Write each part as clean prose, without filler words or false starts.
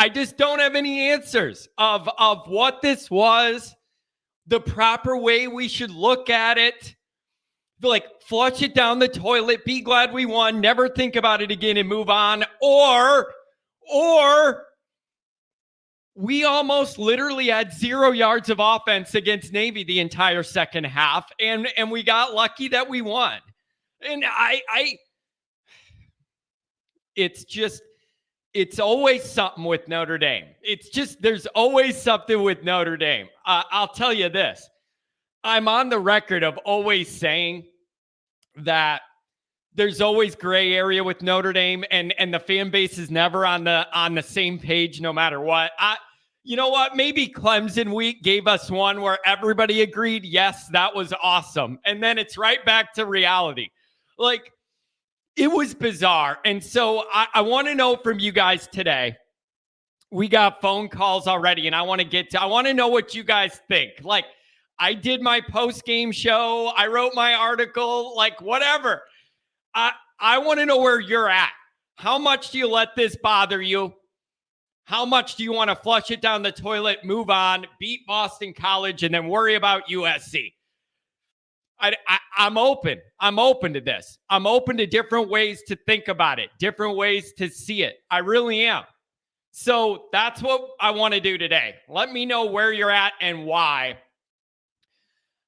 I just don't have any answers of what this was, the proper way we should look at it. Like, flush it down the toilet, be glad we won, never think about it again and move on. Or we almost literally had 0 yards of offense against Navy the entire second half, and we got lucky that we won. And it's always something with Notre Dame. There's always something with Notre Dame. I'll tell you this. I'm on the record of always saying that there's always gray area with Notre Dame, and the fan base is never on the same page no matter what. You know what? Maybe Clemson week gave us one where everybody agreed, yes, that was awesome. And then it's right back to reality. Like, it was bizarre. And so I want to know from you guys today. We got phone calls already, and I want to know what you guys think. Like, I did my post-game show. I wrote my article, like, whatever. I want to know where you're at. How much do you let this bother you? How much do you want to flush it down the toilet, move on, beat Boston College, and then worry about USC? I'm open. I'm open to this. I'm open to different ways to think about it, different ways to see it. I really am. So that's what I want to do today. Let me know where you're at and why.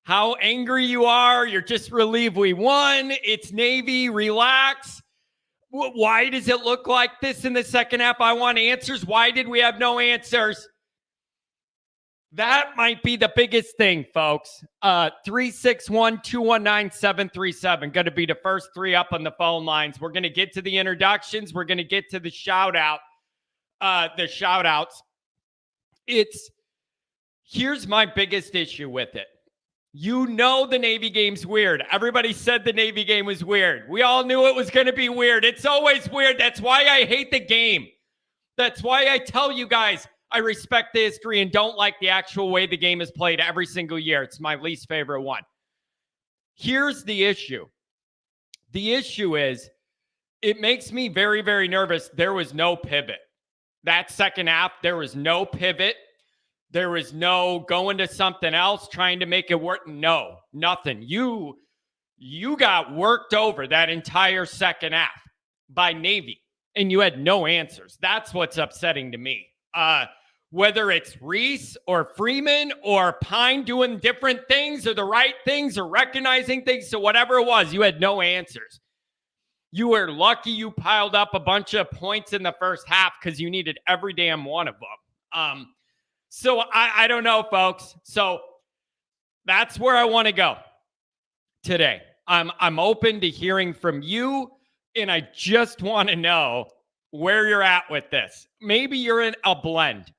How angry you are. You're just relieved we won. It's Navy. Relax. Why does it look like this in the second half? I want answers. Why did we have no answers? That might be the biggest thing, folks. 361-219-737. Going to be the first three up on the phone lines. We're going to get to the introductions. We're going to get to the shout-outs. Here's my biggest issue with it. You know the Navy game's weird. Everybody said the Navy game was weird. We all knew it was going to be weird. It's always weird. That's why I hate the game. That's why I tell you guys I respect the history and don't like the actual way the game is played every single year. It's my least favorite one. Here's the issue. The issue is it makes me very, very nervous. There was no pivot. That second half, there was no pivot. There was no going to something else, trying to make it work. No, nothing. You got worked over that entire second half by Navy, and you had no answers. That's what's upsetting to me. Whether it's Reese or Freeman or Pine doing different things or the right things or recognizing things, so whatever it was, you had no answers. You were lucky you piled up a bunch of points in the first half because you needed every damn one of them. So I don't know, folks. So that's where I want to go today. I'm open to hearing from you, and I just want to know where you're at with this. Maybe you're in a blend.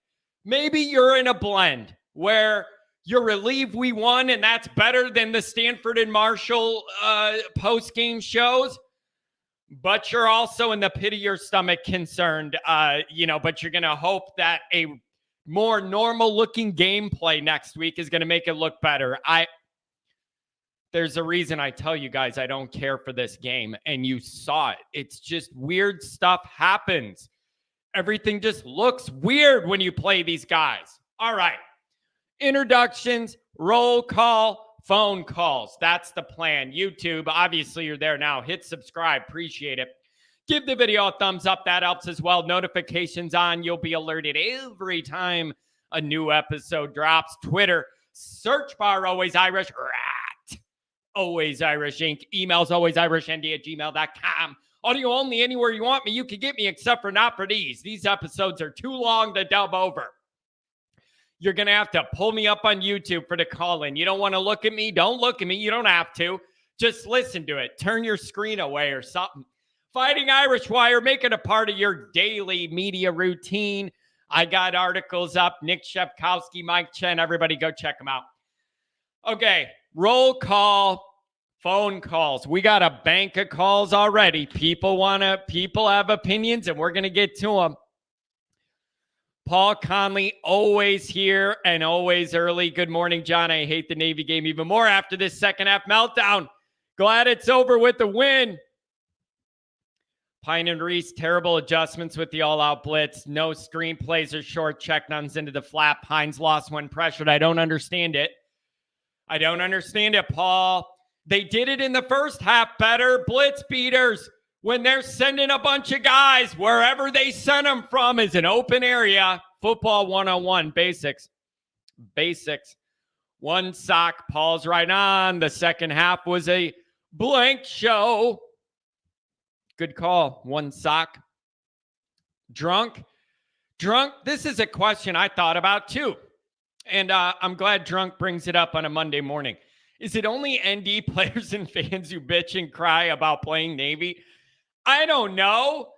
Maybe you're in a blend where you're relieved we won, and that's better than the Stanford and Marshall post-game shows. But you're also in the pit of your stomach concerned, but you're going to hope that a more normal looking gameplay next week is going to make it look better. There's a reason I tell you guys I don't care for this game, and you saw it. It's just weird stuff happens. Everything just looks weird when you play these guys. All right. Introductions, roll call, phone calls. That's the plan. YouTube, obviously you're there now. Hit subscribe. Appreciate it. Give the video a thumbs up. That helps as well. Notifications on. You'll be alerted every time a new episode drops. Twitter, search bar, Always Irish, rat, Always Irish Inc. Emails, alwaysirishnd@gmail.com. Audio only anywhere you want me. You can get me, except for not for these. These episodes are too long to dub over. You're going to have to pull me up on YouTube for the call-in. You don't want to look at me? Don't look at me. You don't have to. Just listen to it. Turn your screen away or something. Fighting Irish Wire, make it a part of your daily media routine. I got articles up. Nick Shepkowski, Mike Chen. Everybody go check them out. Okay, roll call, phone calls. We got a bank of calls already. People have opinions, and we're going to get to them. Paul Conley, always here and always early. Good morning, John. I hate the Navy game even more after this second half meltdown. Glad it's over with the win. Pine and Reese, terrible adjustments with the all-out blitz. No screenplays or short check nuns into the flat. Pines lost when pressured. I don't understand it. I don't understand it, Paul. They did it in the first half better. Blitz beaters, when they're sending a bunch of guys, wherever they send them from is an open area. Football 101, basics. Basics. One sock, Paul's right on. The second half was a blank show. Good call. One sock. Drunk. This is a question I thought about too. And I'm glad Drunk brings it up on a Monday morning. Is it only ND players and fans who bitch and cry about playing Navy? I don't know.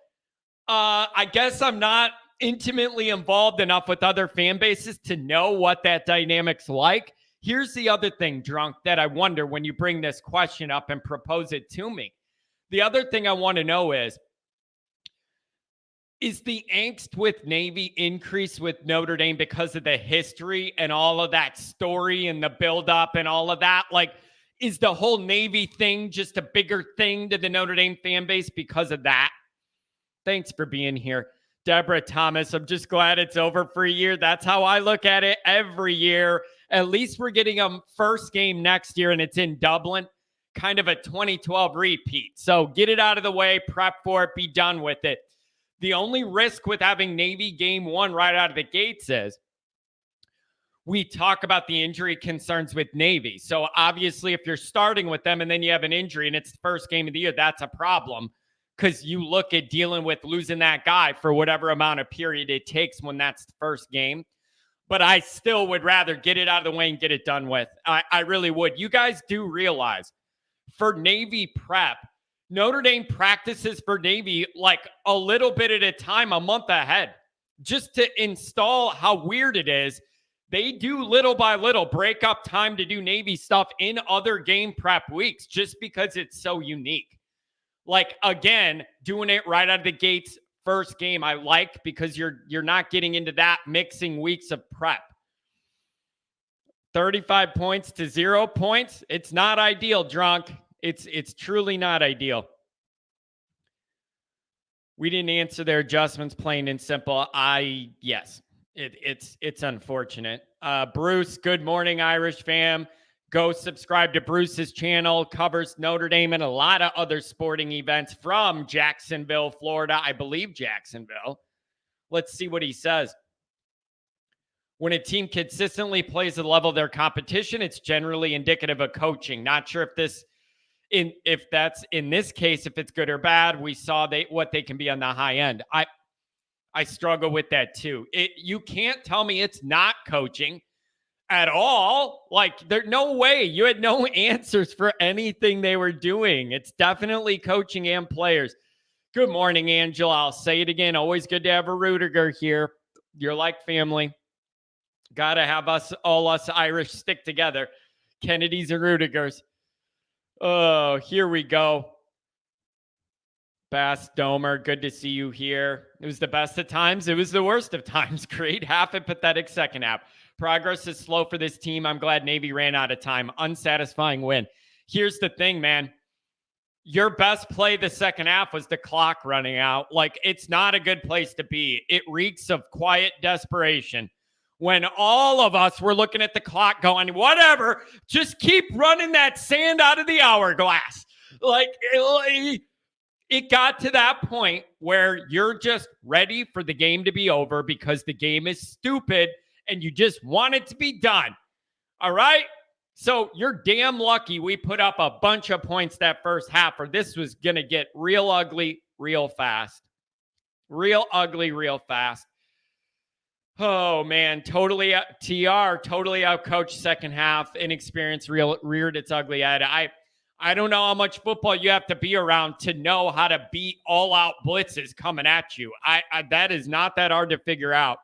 I guess I'm not intimately involved enough with other fan bases to know what that dynamic's like. Here's the other thing, Drunk, that I wonder when you bring this question up and propose it to me. The other thing I want to know is the angst with Navy increase with Notre Dame because of the history and all of that story and the buildup and all of that? Like, is the whole Navy thing just a bigger thing to the Notre Dame fan base because of that? Thanks for being here. Deborah Thomas, I'm just glad it's over for a year. That's how I look at it every year. At least we're getting a first game next year, and it's in Dublin. Kind of a 2012 repeat. So get it out of the way, prep for it, be done with it. The only risk with having Navy game one right out of the gates is we talk about the injury concerns with Navy. So obviously, if you're starting with them and then you have an injury and it's the first game of the year, that's a problem because you look at dealing with losing that guy for whatever amount of period it takes when that's the first game. But I still would rather get it out of the way and get it done with. I really would. You guys do realize for Navy prep, Notre Dame practices for Navy like a little bit at a time, a month ahead, just to install how weird it is. They do little by little break up time to do Navy stuff in other game prep weeks just because it's so unique. Like, again, doing it right out of the gates, first game, I like because you're not getting into that mixing weeks of prep. 35 points to 0 points. It's not ideal, Drunk. It's truly not ideal. We didn't answer their adjustments, plain and simple. Yes, it's unfortunate. Bruce, good morning, Irish fam. Go subscribe to Bruce's channel. Covers Notre Dame and a lot of other sporting events from Jacksonville, Florida. I believe Jacksonville. Let's see what he says. When a team consistently plays at the level of their competition, it's generally indicative of coaching. Not sure if that's in this case, if it's good or bad. We saw what they can be on the high end. I struggle with that too. You can't tell me it's not coaching at all. Like, there's no way. You had no answers for anything they were doing. It's definitely coaching and players. Good morning, Angela. I'll say it again. Always good to have a Rudiger here. You're like family. Got to have us Irish stick together. Kennedys and Rudigers. Oh, here we go. Bass Domer, good to see you here. It was the best of times. It was the worst of times. Great half and pathetic second half. Progress is slow for this team. I'm glad Navy ran out of time. Unsatisfying win. Here's the thing, man. Your best play the second half was the clock running out. Like, it's not a good place to be. It reeks of quiet desperation. When all of us were looking at the clock going, whatever, just keep running that sand out of the hourglass. Like, it got to that point where you're just ready for the game to be over because the game is stupid and you just want it to be done. All right? So you're damn lucky we put up a bunch of points that first half, or this was going to get real ugly real fast. Real ugly real fast. Oh, man, totally outcoached second half. Inexperienced reared its ugly head. I don't know how much football you have to be around to know how to beat all-out blitzes coming at you. That is not that hard to figure out.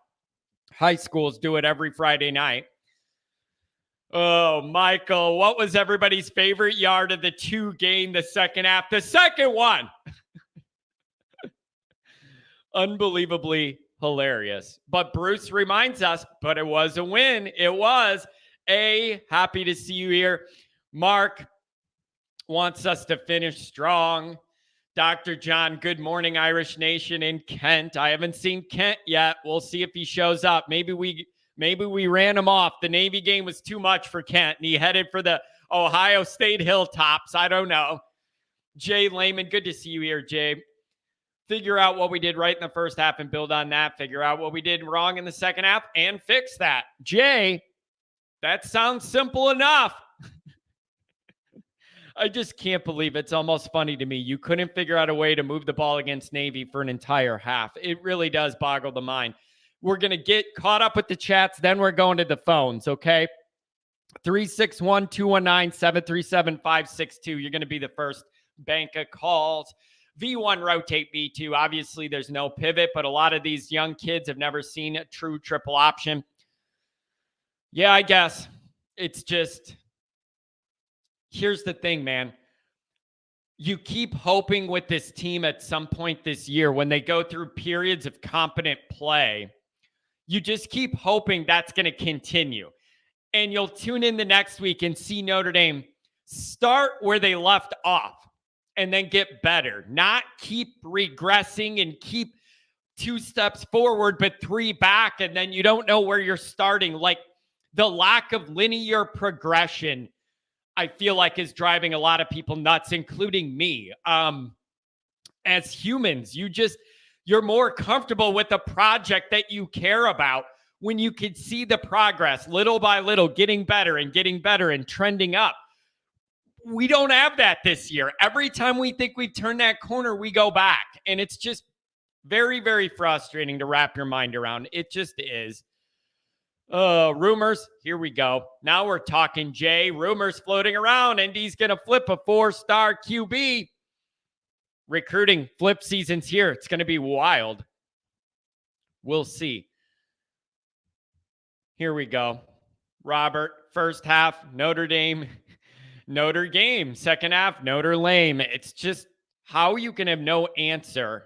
High schools do it every Friday night. Oh, Michael, what was everybody's favorite yard of the two gained the second half? The second one. Unbelievably hilarious. But Bruce reminds us, but it was a win. It was happy to see you here. Mark wants us to finish strong. Dr. John, good morning, Irish Nation in Kent. I haven't seen Kent yet. We'll see if he shows up. Maybe we ran him off. The Navy game was too much for Kent, and he headed for the Ohio State Hilltops. I don't know. Jay Lehman, good to see you here, Jay. Figure out what we did right in the first half and build on that. Figure out what we did wrong in the second half and fix that. Jay, that sounds simple enough. I just can't believe it's almost funny to me. You couldn't figure out a way to move the ball against Navy for an entire half. It really does boggle the mind. We're going to get caught up with the chats. Then we're going to the phones, okay? 361-219-737-562. You're going to be the first bank of calls. V1 rotate V2. Obviously, there's no pivot, but a lot of these young kids have never seen a true triple option. Yeah, I guess. It's just... Here's the thing, man. You keep hoping with this team at some point this year when they go through periods of competent play, you just keep hoping that's going to continue. And you'll tune in the next week and see Notre Dame start where they left off and then get better, not keep regressing and keep 2 steps forward, but 3 back. And then you don't know where you're starting. Like the lack of linear progression, I feel like is driving a lot of people nuts, including me. As humans, you're more comfortable with a project that you care about when you can see the progress little by little, getting better and trending up. We don't have that this year. Every time we think we've turned that corner, we go back. And it's just very, very frustrating to wrap your mind around. It just is. Rumors. Here we go. Now we're talking, Jay. Rumors floating around. Indy's going to flip a 4-star QB. Recruiting flip season's here. It's going to be wild. We'll see. Here we go. Robert, first half, Notre Dame, Notre game. Second half, Notre lame. It's just how you can have no answer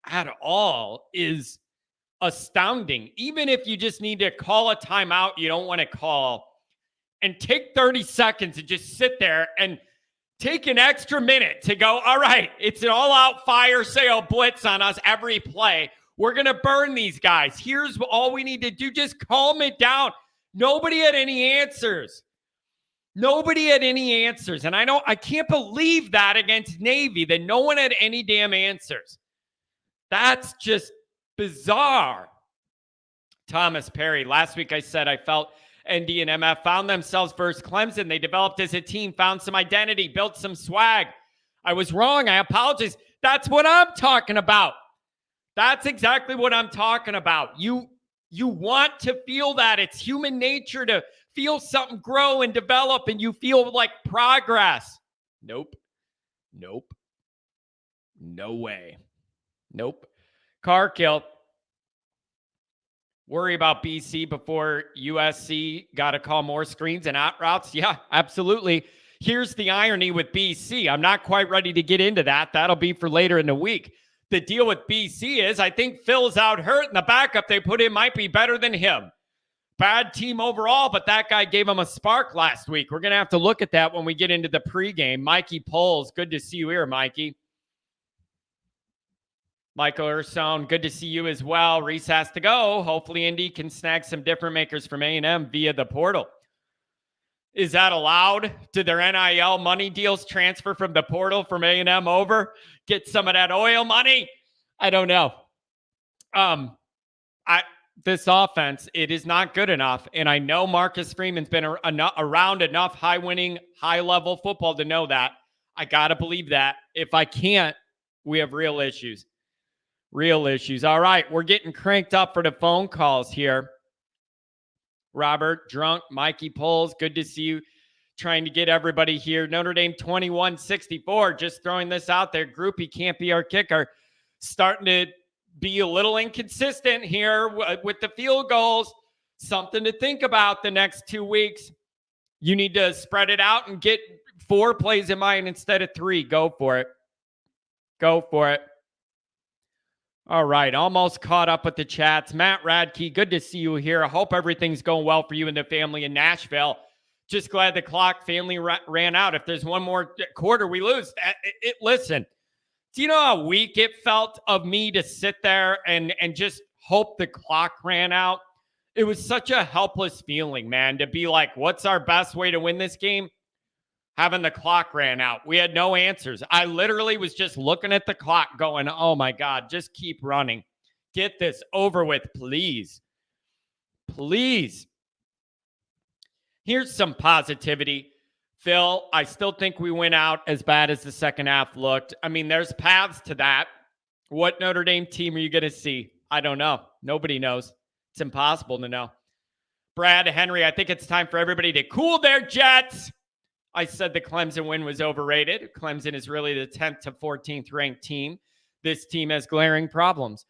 at all is astounding. Even if you just need to call a timeout you don't want to call and take 30 seconds and just sit there and take an extra minute to go, all right, it's an all-out fire sale blitz on us every play. We're going to burn these guys. Here's all we need to do. Just calm it down. Nobody had any answers. Nobody had any answers. And I can't believe that against Navy, that no one had any damn answers. That's just bizarre. Thomas Perry. Last week I said I felt ND and MF found themselves versus Clemson. They developed as a team, found some identity, built some swag. I was wrong. I apologize. That's what I'm talking about. That's exactly what I'm talking about. You want to feel that. It's human nature to feel something grow and develop, and you feel like progress. Nope. No way. Nope. Car kill. Worry about BC before USC got to call more screens and out routes? Yeah, absolutely. Here's the irony with BC. I'm not quite ready to get into that. That'll be for later in the week. The deal with BC is I think Phil's out hurt, and the backup they put in might be better than him. Bad team overall, but that guy gave him a spark last week. We're going to have to look at that when we get into the pregame. Mikey Poles, good to see you here, Mikey. Michael Urson, good to see you as well. Reese has to go. Hopefully Indy can snag some different makers from A&M via the portal. Is that allowed? Did their NIL money deals transfer from the portal from A&M over? Get some of that oil money? I don't know. This offense, it is not good enough. And I know Marcus Freeman's been around enough high-winning, high-level football to know that. I got to believe that. If I can't, we have real issues. Real issues. All right, we're getting cranked up for the phone calls here. Robert, Drunk, Mikey Poles, good to see you. Trying to get everybody here. Notre Dame 21-64. Just throwing this out there. Groupie can't be our kicker. Starting to be a little inconsistent here with the field goals. Something to think about the next 2 weeks. You need to spread it out and get 4 plays in mind instead of 3. Go for it. Go for it. All right, almost caught up with the chats. Matt Radke, good to see you here. I hope everything's going well for you and the family in Nashville. Just glad the clock family ran out. If there's one more quarter we lose, listen, Do you know how weak it felt of me to sit there and just hope the clock ran out? It was such a helpless feeling, man, to be like, what's our best way to win this game? Having the clock ran out. We had no answers. I literally was just looking at the clock going, oh my God, just keep running. Get this over with, please. Please. Here's some positivity. Phil, I still think we went out as bad as the second half looked. I mean, there's paths to that. What Notre Dame team are you going to see? I don't know. Nobody knows. It's impossible to know. Brad, Henry, I think it's time for everybody to cool their jets. I said the Clemson win was overrated. Clemson is really the 10th to 14th ranked team. This team has glaring problems.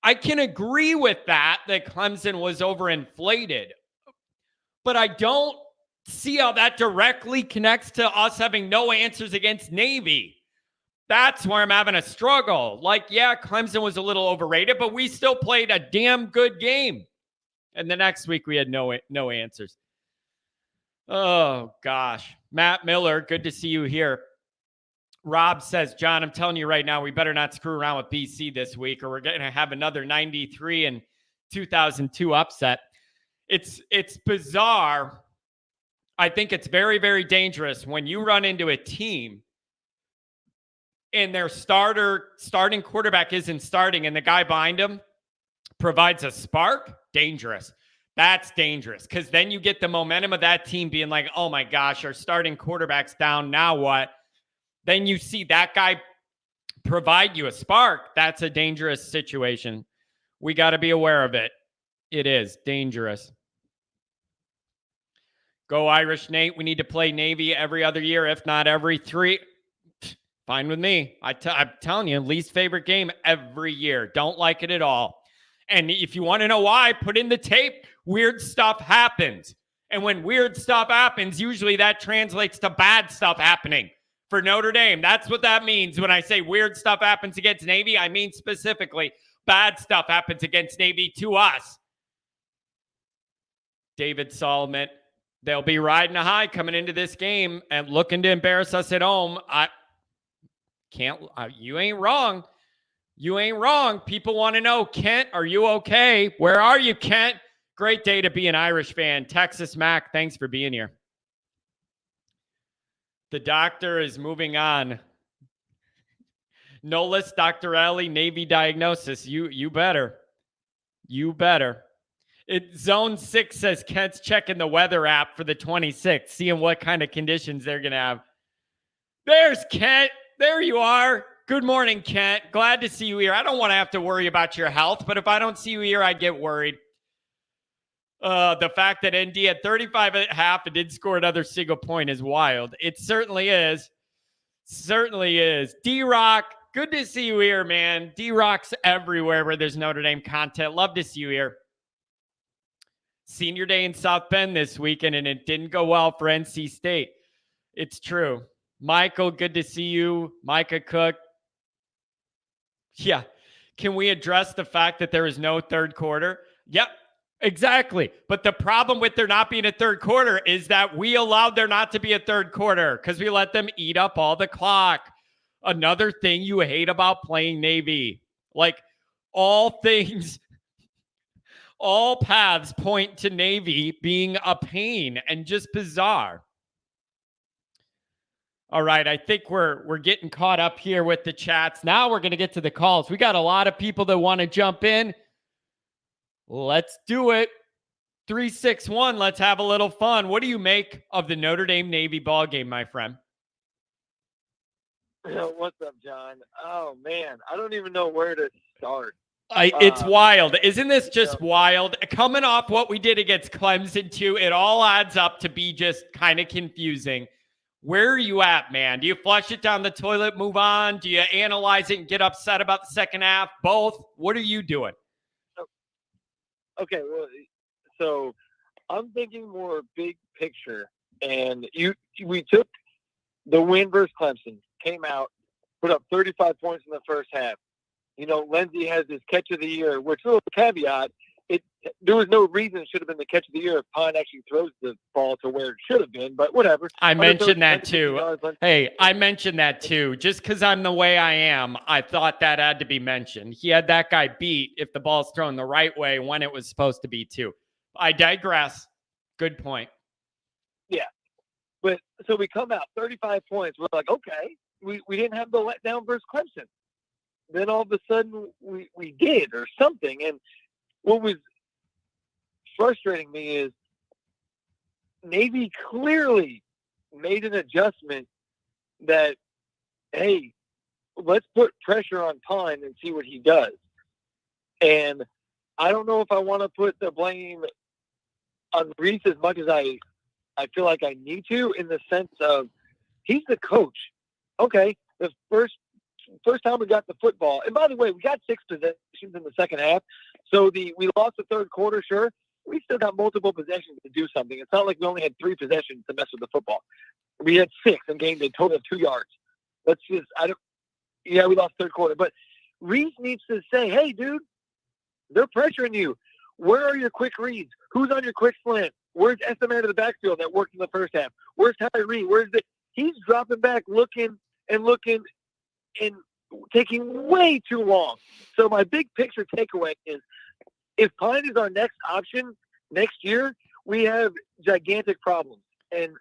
I can agree with that Clemson was overinflated. But I don't see how that directly connects to us having no answers against Navy. That's where I'm having a struggle. Like, yeah, Clemson was a little overrated, but we still played a damn good game. And the next week we had no answers. Oh, gosh. Matt Miller, good to see you here. Rob says, John, I'm telling you right now, we better not screw around with BC this week or we're going to have another 93 and 2002 upset. It's bizarre. I think it's very, very dangerous when you run into a team and their starting quarterback isn't starting and the guy behind him provides a spark. Dangerous. That's dangerous because then you get the momentum of that team being like, oh my gosh, our starting quarterback's down. Now what? Then you see that guy provide you a spark. That's a dangerous situation. We got to be aware of it. It is dangerous. Go Irish, Nate. We need to play Navy every other year, if not every 3. Fine with me. I'm telling you, least favorite game every year. Don't like it at all. And if you want to know why, put in the tape. Weird stuff happens. And when weird stuff happens, usually that translates to bad stuff happening for Notre Dame. That's what that means when I say weird stuff happens against Navy. I mean specifically bad stuff happens against Navy to us. David Solomon. They'll be riding a high coming into this game and looking to embarrass us at home. You ain't wrong. You ain't wrong. People want to know, Kent, are you okay? Where are you, Kent? Great day to be an Irish fan. Texas Mac, thanks for being here. The doctor is moving on. Nolis, Dr. Alley, Navy diagnosis. You better. You better. Zone 6 says Kent's checking the weather app for the 26th, seeing what kind of conditions they're going to have. There's Kent. There you are. Good morning, Kent. Glad to see you here. I don't want to have to worry about your health, but if I don't see you here, I get worried. The fact that ND at 35 at half and didn't score another single point is wild. It certainly is. Certainly is. D-Rock, good to see you here, man. D-Rock's everywhere where there's Notre Dame content. Love to see you here. Senior day in South Bend this weekend, and it didn't go well for NC State. It's true. Michael, good to see you. Micah Cook. Yeah. Can we address the fact that there is no third quarter? Yep, exactly. But the problem with there not being a third quarter is that we allowed there not to be a third quarter because we let them eat up all the clock. Another thing you hate about playing Navy. Like all paths point to Navy being a pain and just bizarre. All right, I think we're getting caught up here with the chats. Now we're going to get to the calls. We got a lot of people that want to jump in. Let's do it. 361, let's have a little fun. What do you make of the Notre Dame Navy ball game, my friend? What's up, John? Oh, man, I don't even know where to start. It's wild. Isn't this just wild? Coming off what we did against Clemson, too, it all adds up to be just kind of confusing. Where are you at, man? Do you flush it down the toilet, move on? Do you analyze it and get upset about the second half? Both? What are you doing? Okay, well, so I'm thinking more big picture. And we took the win versus Clemson, came out, put up 35 points in the first half. You know, Lindsey has his catch of the year, which, little caveat, it there was no reason it should have been the catch of the year if Pine actually throws the ball to where it should have been, but whatever. I mentioned that too. Hey, I mentioned that too. Just because I'm the way I am, I thought that had to be mentioned. He had that guy beat if the ball's thrown the right way when it was supposed to be too. I digress. Good point. Yeah. But so we come out 35 points. We're like, okay, we didn't have the letdown versus Clemson. Then all of a sudden we did or something. And what was frustrating me is Navy clearly made an adjustment that, hey, let's put pressure on Pine and see what he does. And I don't know if I want to put the blame on Reese as much as I feel like I need to, in the sense of he's the coach. Okay, the first time we got the football, and by the way, we got 6 possessions in the second half. So we lost the third quarter, sure. We still got multiple possessions to do something. It's not like we only had 3 possessions to mess with the football. We had 6 and gained a total of 2 yards. We lost third quarter. But Reese needs to say, hey, dude, they're pressuring you. Where are your quick reads? Who's on your quick slant? Where's SM out of the backfield that worked in the first half? Where's Tyree? He's dropping back, looking and taking way too long. So my big picture takeaway is, if Pine is our next option next year, we have gigantic problems. And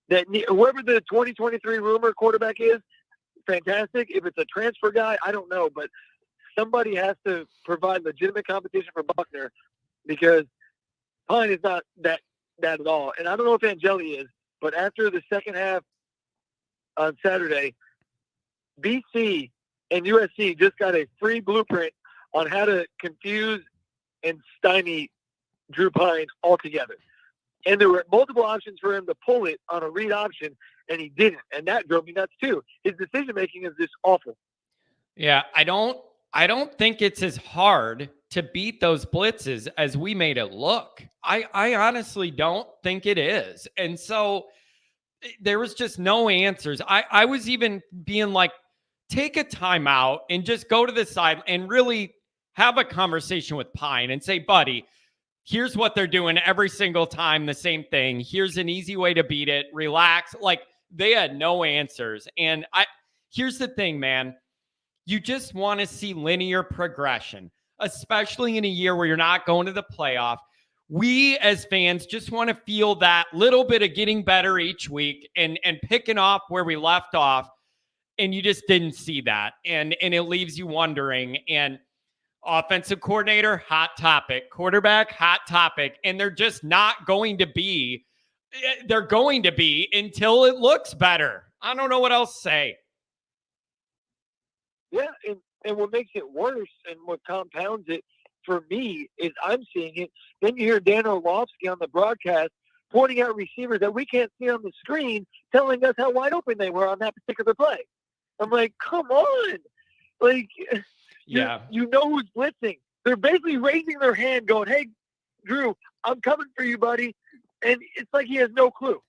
that whoever the 2023 rumor quarterback is, fantastic. If it's a transfer guy, I don't know, but somebody has to provide legitimate competition for Buckner, because Pine is not that at all. And I don't know if Angeli is, but after the second half on Saturday, BC and USC just got a free blueprint on how to confuse and stymie Drew Pine altogether. And there were multiple options for him to pull it on a read option, and he didn't. And that drove me nuts too. His decision-making is just awful. Yeah, I don't think it's as hard to beat those blitzes as we made it look. I honestly don't think it is. And so there was just no answers. I was even being like, take a timeout and just go to the side and really have a conversation with Pine and say, buddy, here's what they're doing every single time, the same thing. Here's an easy way to beat it. Relax. Like, they had no answers. And here's the thing, man. You just want to see linear progression, especially in a year where you're not going to the playoff. We as fans just want to feel that little bit of getting better each week and picking off where we left off. And you just didn't see that. And it leaves you wondering. And offensive coordinator, hot topic. Quarterback, hot topic. And they're just not going to be. They're going to be until it looks better. I don't know what else to say. Yeah, and what makes it worse and what compounds it for me is I'm seeing it. Then you hear Dan Orlovsky on the broadcast pointing out receivers that we can't see on the screen, telling us how wide open they were on that particular play. I'm like, come on. Like, yeah, you know who's blitzing. They're basically raising their hand going, hey, Drew, I'm coming for you, buddy. And it's like he has no clue.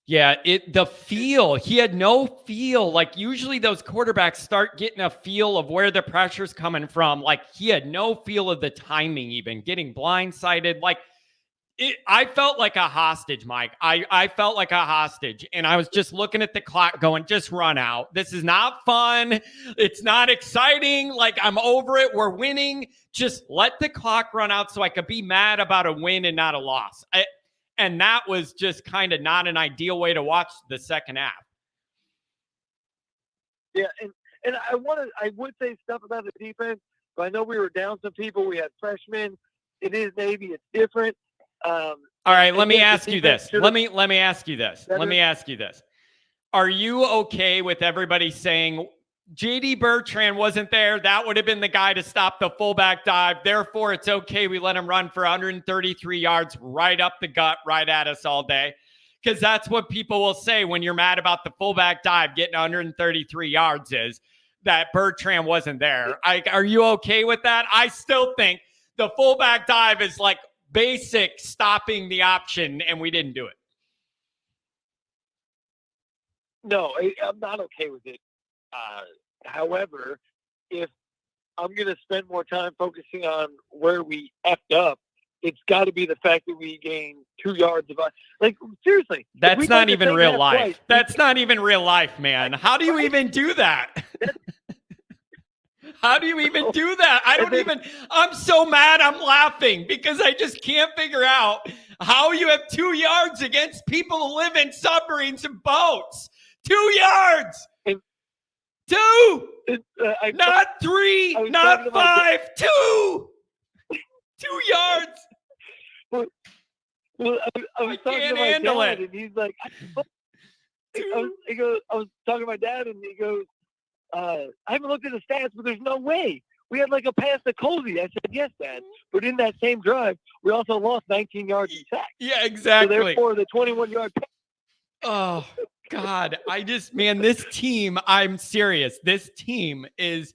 Yeah, he had no feel. Like, usually those quarterbacks start getting a feel of where the pressure's coming from. Like, he had no feel of the timing, even getting blindsided. Like, I felt like a hostage, Mike. I felt like a hostage. And I was just looking at the clock going, just run out. This is not fun. It's not exciting. Like, I'm over it. We're winning. Just let the clock run out so I could be mad about a win and not a loss. And that was just kind of not an ideal way to watch the second half. Yeah, and I would say stuff about the defense, but I know we were down some people. We had freshmen. It is Navy. It's different. All right, let me ask you this. Let me ask you this. Let me ask you this. Are you okay with everybody saying J.D. Bertrand wasn't there? That would have been the guy to stop the fullback dive. Therefore, it's okay. We let him run for 133 yards right up the gut, right at us all day. Because that's what people will say when you're mad about the fullback dive getting 133 yards, is that Bertrand wasn't there. Are you okay with that? I still think the fullback dive is like basic stopping the option, and we didn't do it. No, I'm not okay with it. However, if I'm going to spend more time focusing on where we effed up, it's got to be the fact that we gained 2 yards of like seriously. That's not even real life. That's not even real life, man. How do you even do that? How do you even do that? I'm so mad I'm laughing because I just can't figure out how you have 2 yards against people who live in submarines and boats. 2 yards. 2. Not 3, not 5, 2. 2 yards. Well, I was talking to my dad, and he's like, I was talking to my dad, and he goes, I haven't looked at the stats, but there's no way. We had like a pass to Colby. I said, yes, Dad. But in that same drive, we also lost 19 yards in sacks. Yeah, exactly. So therefore, the 21-yard pass. Oh, God. This team, I'm serious. This team is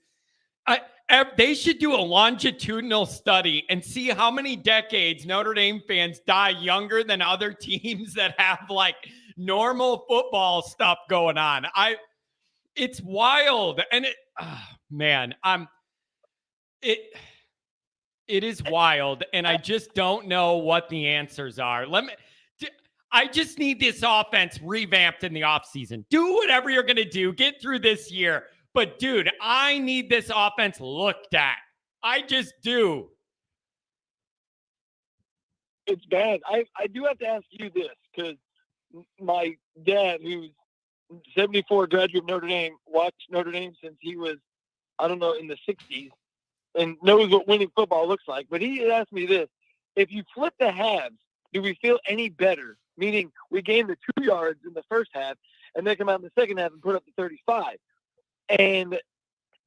they should do a longitudinal study and see how many decades Notre Dame fans die younger than other teams that have like normal football stuff going on. It's wild. And it is wild. And I just don't know what the answers are. I just need this offense revamped in the offseason. Do whatever you're going to do. Get through this year. But, dude, I need this offense looked at. I just do. It's bad. I do have to ask you this because my dad, who's 74 graduate of Notre Dame, watched Notre Dame since he was, I don't know, in the 60s and knows what winning football looks like. But he asked me this. If you flip the halves, do we feel any better? Meaning we gained the 2 yards in the first half and then come out in the second half and put up the 35. And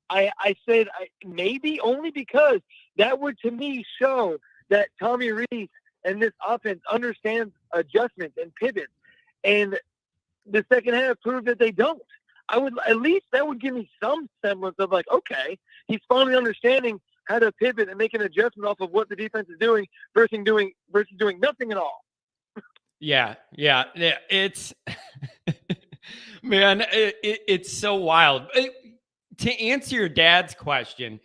I said maybe only because that would, to me, show that Tommy Rees and this offense understands adjustments and pivots. And the second half proved that they don't. At least that would give me some semblance of like, okay, he's finally understanding how to pivot and make an adjustment off of what the defense is doing versus doing nothing at all. Yeah. It's man, it's so wild. To answer your dad's question,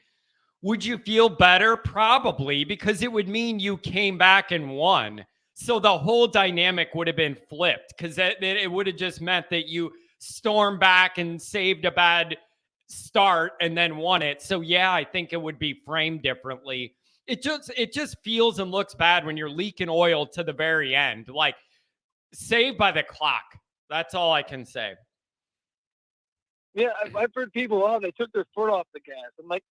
would you feel better? Probably, because it would mean you came back and won. So the whole dynamic would have been flipped because it would have just meant that you stormed back and saved a bad start and then won it. So yeah, I think it would be framed differently. It just feels and looks bad when you're leaking oil to the very end. Like, saved by the clock. That's all I can say. Yeah, I've heard people, they took their foot off the gas. I'm like,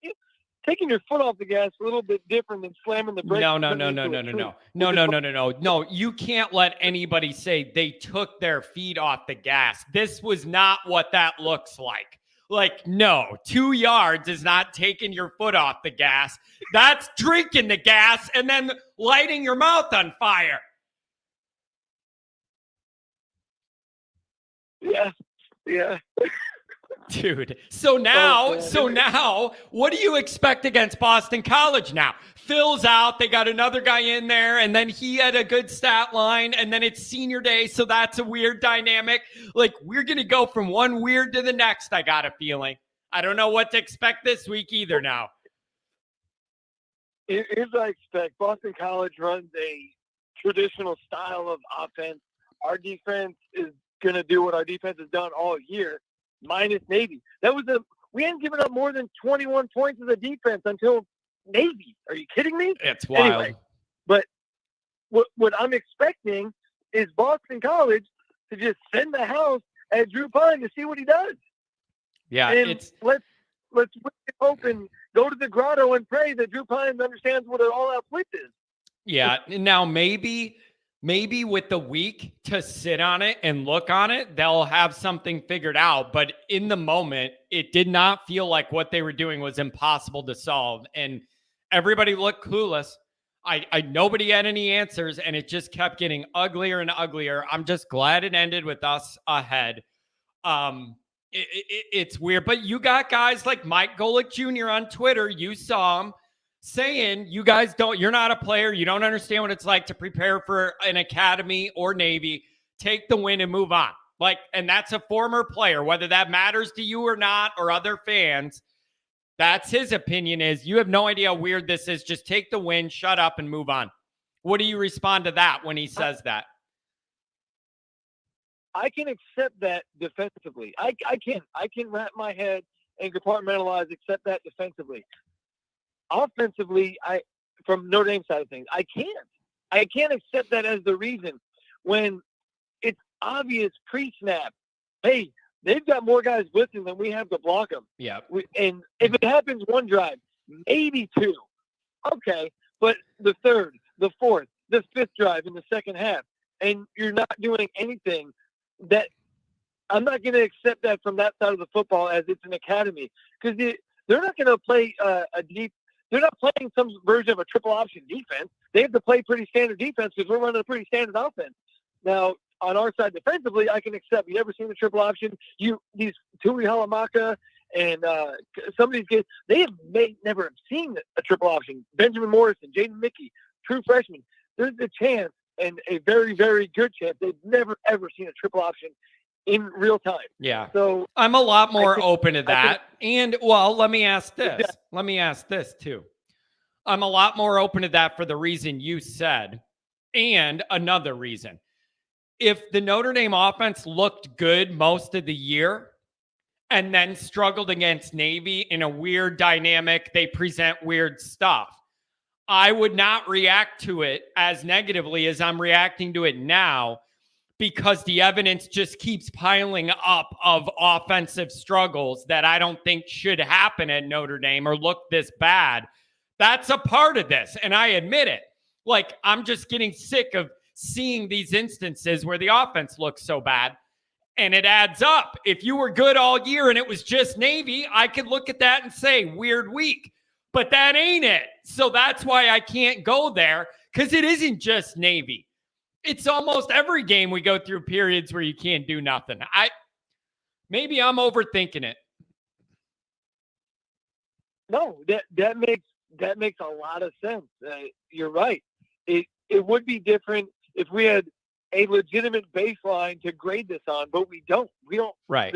taking your foot off the gas is a little bit different than slamming the brakes. No, you can't let anybody say they took their feet off the gas. This was not what that looks like. Like, no, 2 yards is not taking your foot off the gas. That's drinking the gas and then lighting your mouth on fire. Yeah. Dude. So now, what do you expect against Boston College now? Phil's out. They got another guy in there, and then he had a good stat line, and then it's senior day, so that's a weird dynamic. Like, we're going to go from one weird to the next, I got a feeling. I don't know what to expect this week either now. Here's what I expect. Boston College runs a traditional style of offense. Our defense is going to do what our defense has done all year, minus Navy. We hadn't given up more than 21 points as a defense until Navy. Are you kidding me? It's wild. Anyway, but what I'm expecting is Boston College to just send the house at Drew Pine to see what he does. Yeah, and let's hope and go to the grotto and pray that Drew Pine understands what an all-out blitz is. Yeah, now maybe with the week to sit on it and look on it, they'll have something figured out. But in the moment, it did not feel like what they were doing was impossible to solve. And everybody looked clueless. Nobody had any answers, and it just kept getting uglier and uglier. I'm just glad it ended with us ahead. It's weird, but you got guys like Mike Golick Jr. on Twitter. You saw him saying you're not a player. You don't understand what it's like to prepare for an academy or Navy. Take the win and move on. And that's a former player, whether that matters to you or not, or other fans. That's his opinion is you have no idea how weird this is. Just take the win, shut up, and move on. What do you respond to that when he says that? I can accept that defensively. I can wrap my head and compartmentalize, accept that defensively. Offensively, from Notre Dame side of things, I can't accept that as the reason when it's obvious pre-snap. Hey, they've got more guys blitzing than we have to block them. Yeah. And if it happens one drive, maybe two, okay. But the third, the fourth, the fifth drive in the second half, and you're not doing anything, that I'm not going to accept that from that side of the football as it's an academy, because they're not going to play they're not playing some version of a triple option defense. They have to play pretty standard defense because we're running a pretty standard offense. Now, on our side defensively, I can accept. You ever seen the triple option? These Tui Halamaka and some of these kids, they never have seen a triple option. Benjamin Morrison, Jaden Mickey, true freshmen. There's a chance, and a very, very good chance, they've never, ever seen a triple option in real time. Yeah. So I'm a lot more open to that. And, well, let me ask this. Exactly. Let me ask this, too. I'm a lot more open to that for the reason you said, and another reason. If the Notre Dame offense looked good most of the year and then struggled against Navy in a weird dynamic, they present weird stuff, I would not react to it as negatively as I'm reacting to it now, because the evidence just keeps piling up of offensive struggles that I don't think should happen at Notre Dame or look this bad. That's a part of this, and I admit it. Like, I'm just getting sick of seeing these instances where the offense looks so bad, and it adds up. If you were good all year and it was just Navy, I could look at that and say, weird week. But that ain't it. So that's why I can't go there, because it isn't just Navy. It's almost every game we go through periods where you can't do nothing. Maybe I'm overthinking it. No, that makes a lot of sense. You're right. It would be different if we had a legitimate baseline to grade this on, but we don't. We don't. Right.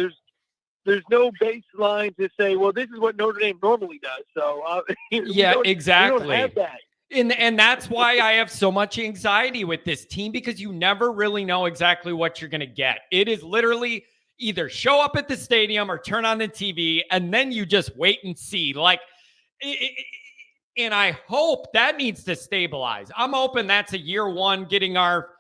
There's no baseline to say, well, this is what Notre Dame normally does. So yeah, exactly. We don't have that. And that's why I have so much anxiety with this team, because you never really know exactly what you're going to get. It is literally either show up at the stadium or turn on the TV, and then you just wait and see. And I hope that needs to stabilize. I'm hoping that's a year one, getting our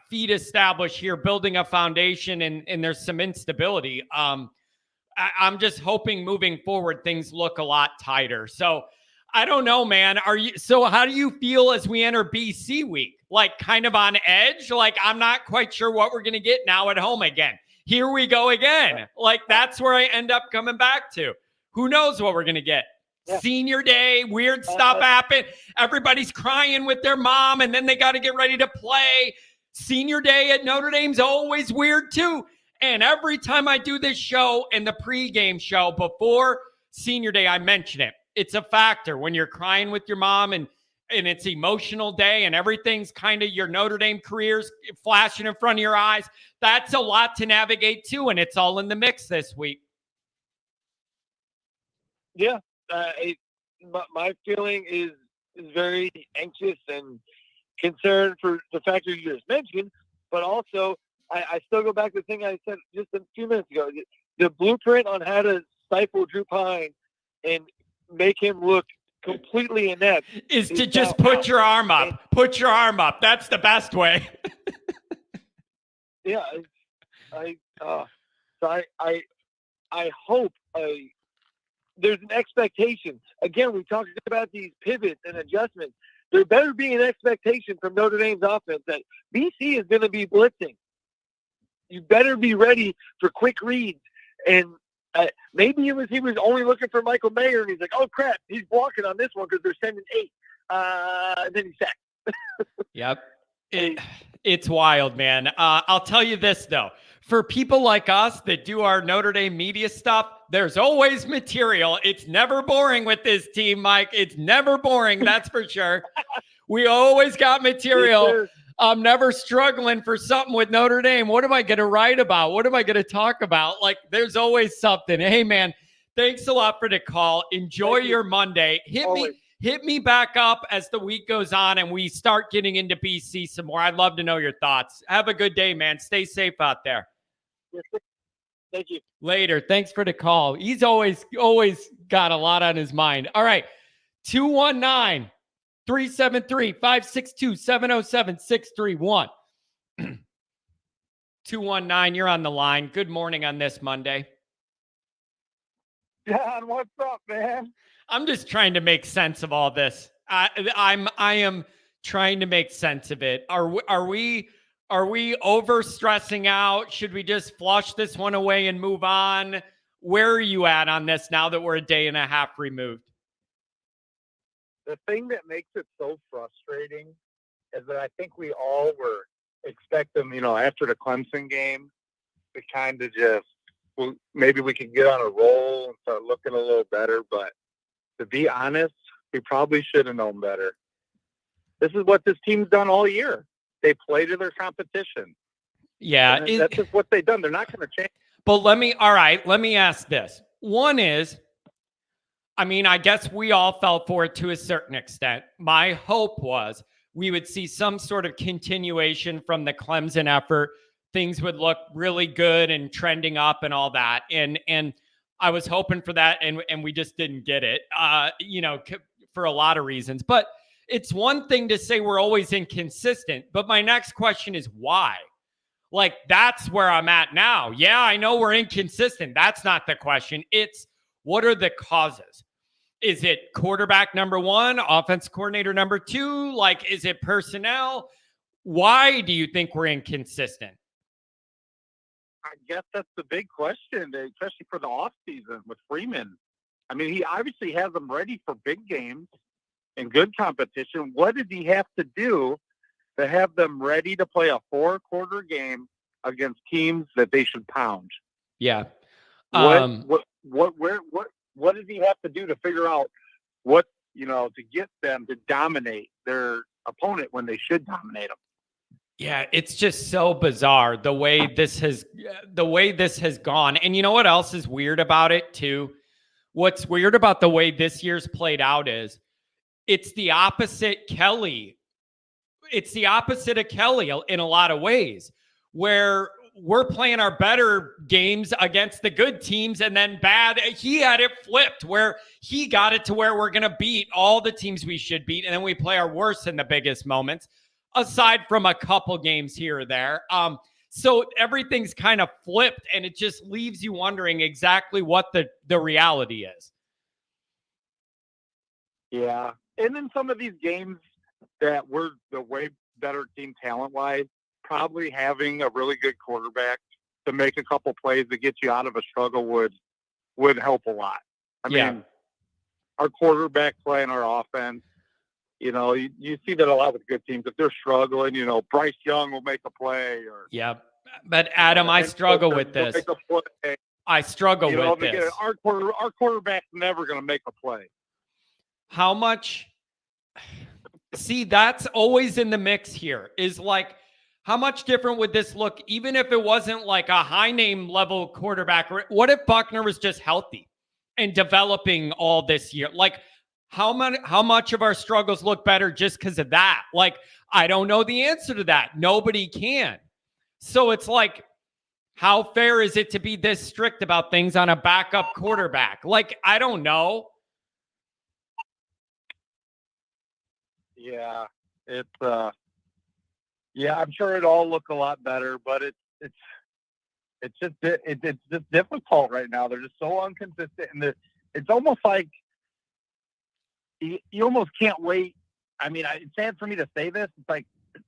feet established here, building a foundation, and there's some instability. I'm just hoping moving forward things look a lot tighter. So I don't know, man. How do you feel as we enter BC week? Like, kind of on edge? Like, I'm not quite sure what we're going to get now at home again. Here we go again. Like, that's where I end up coming back to. Who knows what we're going to get? Yeah. Senior day, weird stuff happen. Everybody's crying with their mom, and then they got to get ready to play. Senior day at Notre Dame's always weird, too. And every time I do this show and the pregame show before senior day, I mention it. It's a factor when you're crying with your mom and it's emotional day and everything's kind of your Notre Dame career's flashing in front of your eyes. That's a lot to navigate too, and it's all in the mix this week. Yeah, my feeling is very anxious and concerned for the factors you just mentioned, but also I still go back to the thing I said just a few minutes ago. The blueprint on how to stifle Drew Pine and make him look completely inept is to just put your arm up. Put your arm up. That's the best way. Yeah, I hope there's an expectation. Again, we talked about these pivots and adjustments. There better be an expectation from Notre Dame's offense that BC is going to be blitzing. You better be ready for quick reads. And maybe he was only looking for Michael Mayer, and he's like, oh, crap, he's blocking on this one because they're sending 8. And then he's sacked. Yep. It's wild, man. I'll tell you this, though. For people like us that do our Notre Dame media stuff, there's always material. It's never boring with this team, Mike. It's never boring, that's for sure. We always got material. I'm never struggling for something with Notre Dame. What am I going to write about? What am I going to talk about? Like, there's always something. Hey, man, Thanks a lot for the call. Enjoy your Monday. Hit me back up as the week goes on and we start getting into BC some more. I'd love to know your thoughts. Have a good day, man. Stay safe out there. Thank you. Later. Thanks for the call. He's always got a lot on his mind. All right. 219-373-562-707-631. 219, you're on the line. Good morning on this Monday. John, what's up, man? I'm just trying to make sense of all this. I am trying to make sense of it. Are we over stressing out? Should we just flush this one away and move on? Where are you at on this now that we're a day and a half removed? The thing that makes it so frustrating is that I think we all were expecting, after the Clemson game, to kind of just, well, maybe we could get on a roll and start looking a little better. But to be honest, we probably should have known better. This is what this team's done all year. They play to their competition. Yeah. That's just what they've done. They're not going to change. But let me ask this. One is, I guess we all fell for it to a certain extent. My hope was we would see some sort of continuation from the Clemson effort. Things would look really good and trending up and all that. And I was hoping for that, and we just didn't get it, for a lot of reasons. But it's one thing to say we're always inconsistent, but my next question is why? Like, that's where I'm at now. Yeah, I know we're inconsistent. That's not the question. It's what are the causes? Is it quarterback number one, offense coordinator number two? Like, is it personnel? Why do you think we're inconsistent? I guess that's the big question, especially for the offseason with Freeman. He obviously has them ready for big games and good competition. What did he have to do to have them ready to play a 4-quarter game against teams that they should pound? Yeah. What does he have to do to figure out what, to get them to dominate their opponent when they should dominate them? Yeah, it's just so bizarre the way this has gone. And you know what else is weird about it too? What's weird about the way this year's played out is it's the opposite Kelly. It's the opposite of Kelly in a lot of ways, where we're playing our better games against the good teams and then bad. He had it flipped where he got it to where we're going to beat all the teams we should beat. And then we play our worst in the biggest moments, aside from a couple games here or there. So everything's kind of flipped, and it just leaves you wondering exactly what the reality is. Yeah. And then some of these games that were the way better team talent-wise, probably having a really good quarterback to make a couple plays to get you out of a struggle would help a lot. I mean, our quarterback play and our offense, you see that a lot with good teams. If they're struggling, Bryce Young will make a play. But Adam, I struggle with this. I struggle with this. Our quarterback's never going to make a play. How much? See, that's always in the mix here. Is like, how much different would this look, even if it wasn't like a high name level quarterback? What if Buckner was just healthy and developing all this year? Like, how much of our struggles look better just because of that? Like, I don't know the answer to that. Nobody can. So it's like, how fair is it to be this strict about things on a backup quarterback? Like, I don't know. Yeah, I'm sure it'd all look a lot better, but it's just difficult right now. They're just so inconsistent, and it's almost like you almost can't wait. It's sad for me to say this. It's like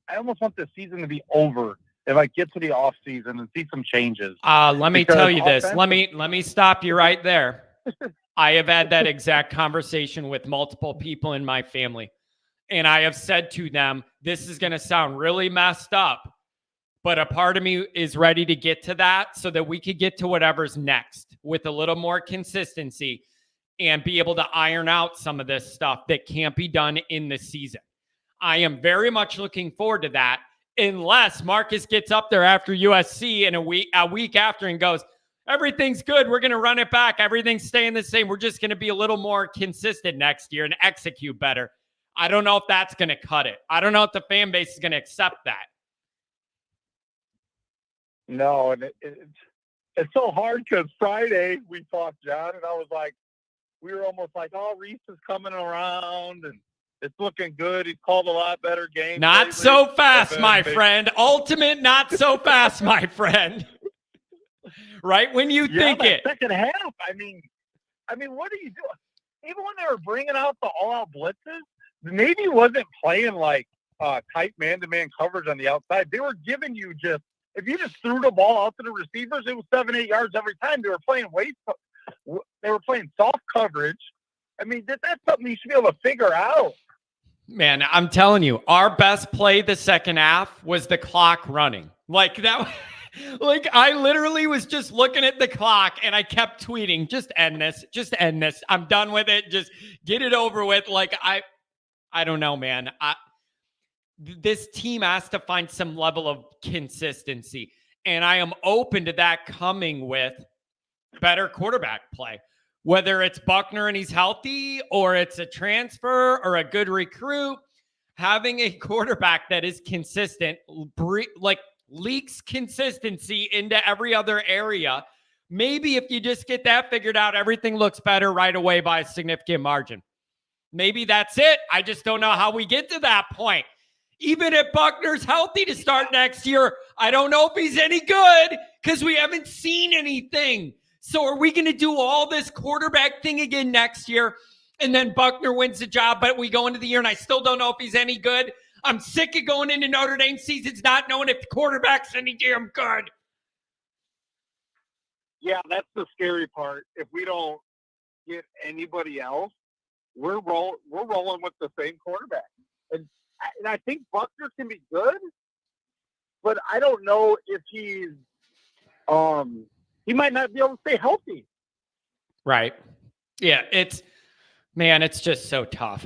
I almost want this season to be over if I get to the off season and see some changes. Let me tell you this. Let me stop you right there. I have had that exact conversation with multiple people in my family. And I have said to them, this is going to sound really messed up, but a part of me is ready to get to that so that we could get to whatever's next with a little more consistency and be able to iron out some of this stuff that can't be done in the season. I am very much looking forward to that, unless Marcus gets up there after USC and a week after and goes, everything's good. We're going to run it back. Everything's staying the same. We're just going to be a little more consistent next year and execute better. I don't know if that's going to cut it. I don't know if the fan base is going to accept that. No, and it's so hard because Friday we talked, John, and I was like, we were almost like, oh, Reese is coming around and it's looking good. He's called a lot better games. Not lately. so fast, my friend. Ultimate, not so fast, my friend. Right when you think it. Second half. I mean, what are you doing? Even when they were bringing out the all-out blitzes, the Navy wasn't playing like tight man-to-man coverage on the outside. They were giving you just, if you just threw the ball out to the receivers, it was 7-8 yards every time. They were playing soft coverage. I mean, that's something you should be able to figure out. Man, I'm telling you, our best play the second half was the clock running. Like that. Like I literally was just looking at the clock and I kept tweeting, just end this. Just end this. I'm done with it. Just get it over with. Like I don't know, man. This team has to find some level of consistency. And I am open to that coming with better quarterback play. Whether it's Buckner and he's healthy or it's a transfer or a good recruit, having a quarterback that is consistent, like leaks consistency into every other area. Maybe if you just get that figured out, everything looks better right away by a significant margin. Maybe that's it. I just don't know how we get to that point. Even if Buckner's healthy to start next year, I don't know if he's any good because we haven't seen anything. So are we going to do all this quarterback thing again next year? And then Buckner wins the job, but we go into the year and I still don't know if he's any good. I'm sick of going into Notre Dame seasons not knowing if the quarterback's any damn good. Yeah, that's the scary part. If we don't get anybody else, we're rolling with the same quarterback. And I think Buckner can be good, but I don't know if he's he might not be able to stay healthy. Right. Yeah, it's just so tough.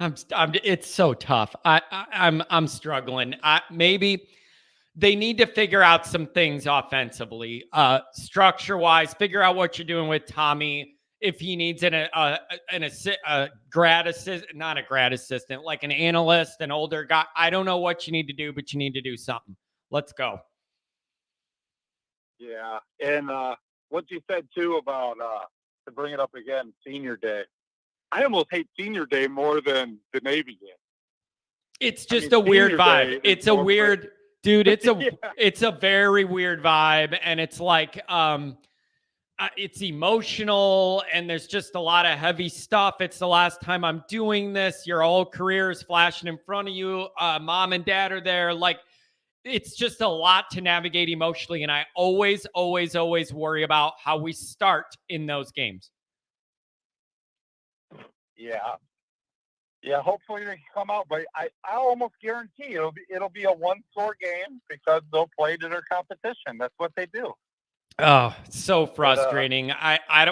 It's so tough. I'm struggling. Maybe they need to figure out some things offensively, structure-wise. Figure out what you're doing with Tommy. If he needs a grad assistant, not a grad assistant, like an analyst, an older guy. I don't know what you need to do, but you need to do something. Let's go. Yeah, and what you said too about to bring it up again, Senior Day. I almost hate Senior Day more than the Navy game. It's just a weird vibe. It's a weird, dude. It's a yeah. It's a very weird vibe, and it's like it's emotional, and there's just a lot of heavy stuff. It's the last time I'm doing this. Your whole career is flashing in front of you. Mom and dad are there. Like, it's just a lot to navigate emotionally, and I always worry about how we start in those games. Yeah. Hopefully they come out, but I almost guarantee it'll be a one-score game because they'll play to their competition. That's what they do. Oh, it's so frustrating.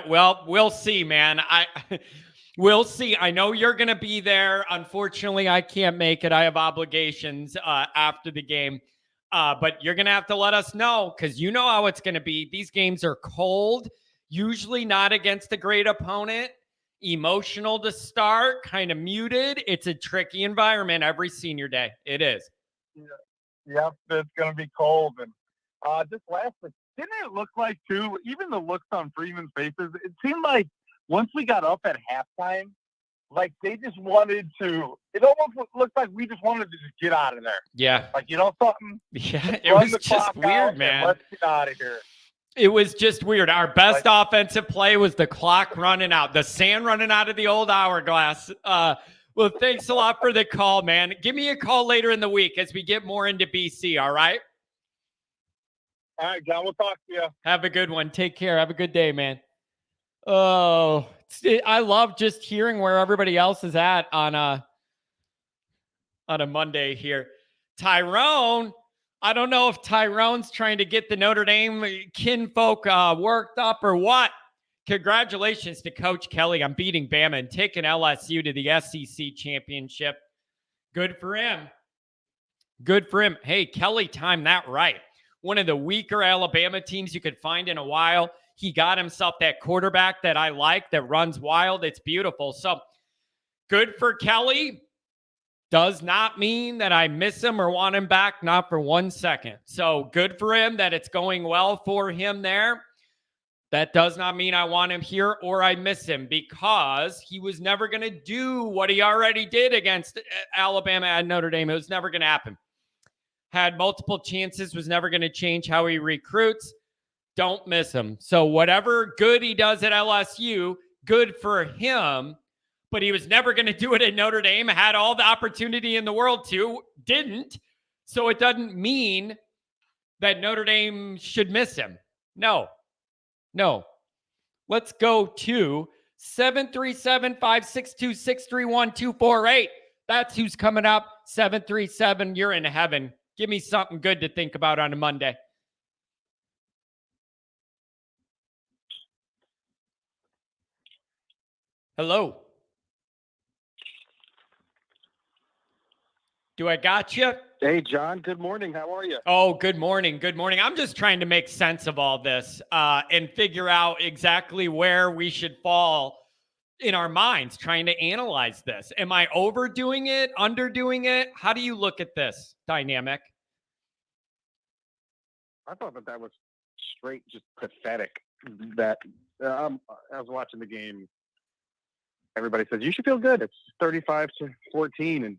Well, we'll see, man. We'll see. I know you're going to be there. Unfortunately, I can't make it. I have obligations after the game. But you're going to have to let us know because you know how it's going to be. These games are cold, usually not against a great opponent, emotional to start, kind of muted. It's a tricky environment every Senior Day. It is. Yep, it's going to be cold. And just lastly, didn't it look like, too, even the looks on Freeman's faces, it seemed like once we got up at halftime, like they just wanted to, it almost looked like we just wanted to just get out of there. Yeah. Like, you know something? Yeah, it was just weird, man. Let's get out of here. It was just weird. Our best offensive play was the clock running out, the sand running out of the old hourglass. Well, thanks a lot for the call, man. Give me a call later in the week as we get more into BC, all right? All right, John, we'll talk to you. Have a good one. Take care. Have a good day, man. Oh, I love just hearing where everybody else is at on a Monday here. Tyrone, I don't know if Tyrone's trying to get the Notre Dame kinfolk worked up or what. Congratulations to Coach Kelly on beating Bama and taking LSU to the SEC championship. Good for him. Good for him. Hey, Kelly timed that right. One of the weaker Alabama teams you could find in a while. He got himself that quarterback that I like, that runs wild. It's beautiful. So good for Kelly. Does not mean that I miss him or want him back, not for 1 second. So good for him that it's going well for him there. That does not mean I want him here or I miss him, because he was never going to do what he already did against Alabama and Notre Dame. It was never going to happen. Had multiple chances, was never going to change how he recruits. Don't miss him. So whatever good he does at LSU, good for him. But he was never going to do it at Notre Dame, had all the opportunity in the world to, didn't. So it doesn't mean that Notre Dame should miss him. No. Let's go to 737-562-631-248. That's who's coming up. 737, you're in heaven. Give me something good to think about on a Monday. Hello. Do I got you? Hey, John. Good morning. How are you? Oh, good morning. Good morning. I'm just trying to make sense of all this and figure out exactly where we should fall in our minds, trying to analyze this. Am I overdoing it, underdoing it? How do you look at this dynamic? I thought that was straight, just pathetic. That I was watching the game. Everybody says you should feel good. It's 35-14, and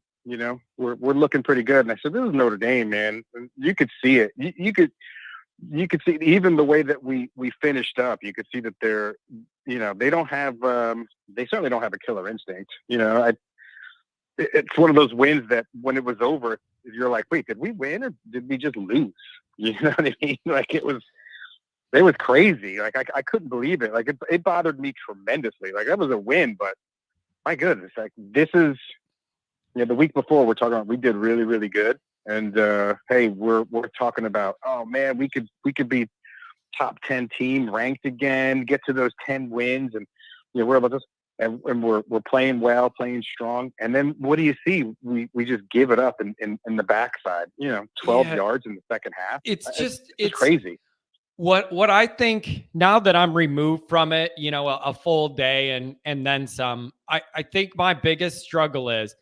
we're looking pretty good. And I said, this is Notre Dame, man. And you could see it. You could see even the way that we finished up. You could see that they're, they don't have, they certainly don't have a killer instinct. It's one of those wins that when it was over, you're like, wait, did we win or did we just lose? You know what I mean? Like it was crazy. Like I couldn't believe it. Like it bothered me tremendously. Like that was a win, but my goodness, like this is, the week before we're talking about we did really, really good. And hey, we're talking about, oh man, we could be top 10 team ranked again, get to those 10 wins, and we're able to, and we're playing well, playing strong. And then what do you see? We just give it up in the backside. 12 yards in the second half. It's crazy. What I think now that I'm removed from it, a full day and then some, I think my biggest struggle is,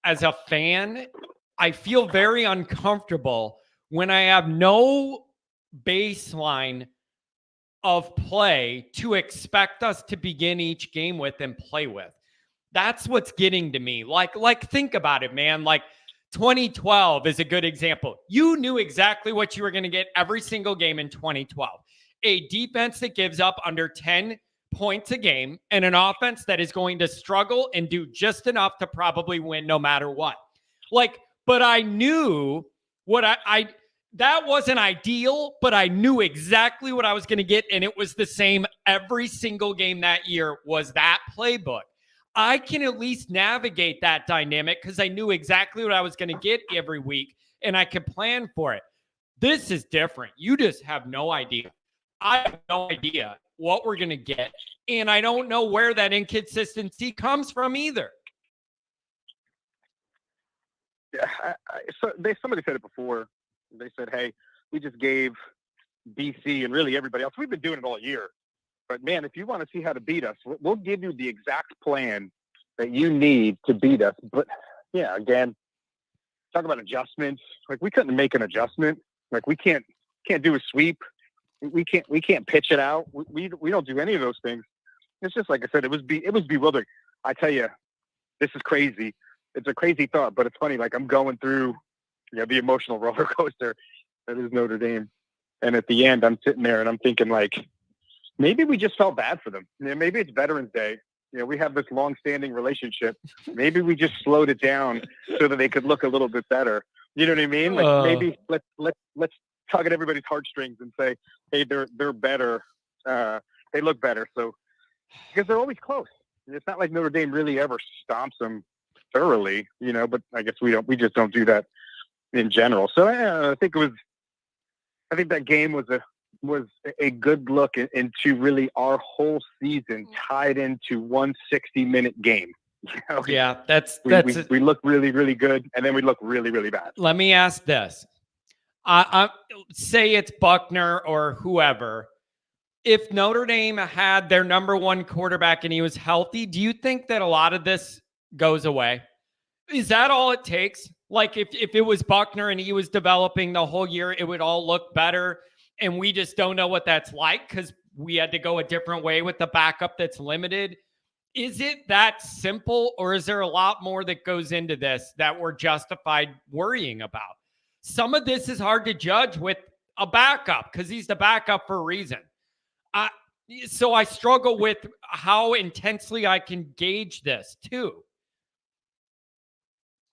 as a fan, I feel very uncomfortable when I have no baseline of play to expect us to begin each game with and play with. That's what's getting to me. Like think about it, man. Like 2012 is a good example. You knew exactly what you were going to get every single game in 2012. A defense that gives up under 10 points a game and an offense that is going to struggle and do just enough to probably win no matter what. But I knew what that wasn't ideal, but I knew exactly what I was going to get. And it was the same every single game that year was that playbook. I can at least navigate that dynamic because I knew exactly what I was going to get every week and I could plan for it. This is different. You just have no idea. I have no idea what we're going to get. And I don't know where that inconsistency comes from either. Yeah, somebody said it before. They said, hey, we just gave BC and really everybody else. We've been doing it all year. But, man, if you want to see how to beat us, we'll give you the exact plan that you need to beat us. But, yeah, again, talk about adjustments. Like, we couldn't make an adjustment. Like, we can't do a sweep. We can't pitch it out. We don't do any of those things. It's just like I said, it was bewildering. I tell you, this is crazy. It's a crazy thought, but it's funny. Like I'm going through, the emotional roller coaster that is Notre Dame, and at the end, I'm sitting there and I'm thinking like, maybe we just felt bad for them. Maybe it's Veterans Day. We have this long-standing relationship. Maybe we just slowed it down so that they could look a little bit better. You know what I mean? Like maybe let's tug at everybody's heartstrings and say, hey, they're better. They look better. So because they're always close. It's not like Notre Dame really ever stomps them thoroughly, but I guess we just don't do that in general. So I think that game was a good look into really our whole season tied into one 60-minute game. Yeah, we look really, really good, and then we look really, really bad. Let me ask this. I say it's Buckner or whoever. if Notre Dame had their number one quarterback and he was healthy, do you think that a lot of this goes away? Is that all it takes? Like if it was Buckner and he was developing the whole year, it would all look better. And we just don't know what that's like because we had to go a different way with the backup that's limited. Is it that simple, or is there a lot more that goes into this that we're justified worrying about? Some of this is hard to judge with a backup because he's the backup for a reason. So I struggle with how intensely I can gauge this too.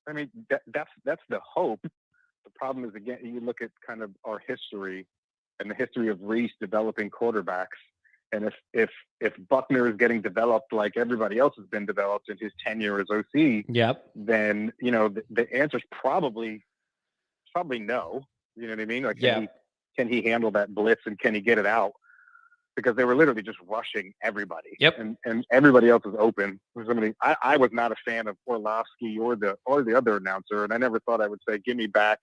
I mean, that's the hope. The problem is, again, you look at kind of our history and the history of Reese developing quarterbacks. And if Buckner is getting developed like everybody else has been developed in his tenure as OC, then, you know, the answer is probably no. You know what I mean? Like, can he handle that blitz and can he get it out? Because they were literally just rushing everybody. And everybody else was open. I was not a fan of Orlovsky or the other announcer, and I never thought I would say, give me back,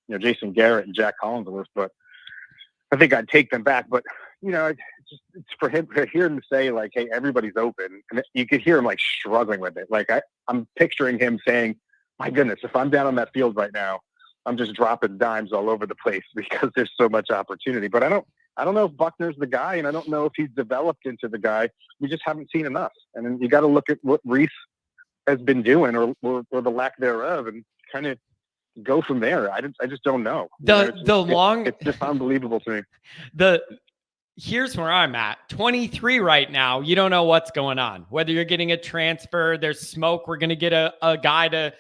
you know, Jason Garrett and Jack Collinsworth, but I think I'd take them back. But, you know, it's for him to hear him say, like, hey, everybody's open. And you could hear him, like, struggling with it. Like, I'm picturing him saying, my goodness, if I'm down on that field right now, I'm just dropping dimes all over the place because there's so much opportunity. But I don't know if Buckner's the guy, and I don't know if he's developed into the guy. We just haven't seen enough. And then you got to look at what Reese has been doing or the lack thereof and kind of go from there. I just don't know. It's just unbelievable to me. Here's where I'm at. 23 right now. You don't know what's going on. Whether you're getting a transfer, there's smoke. We're going to get a guy to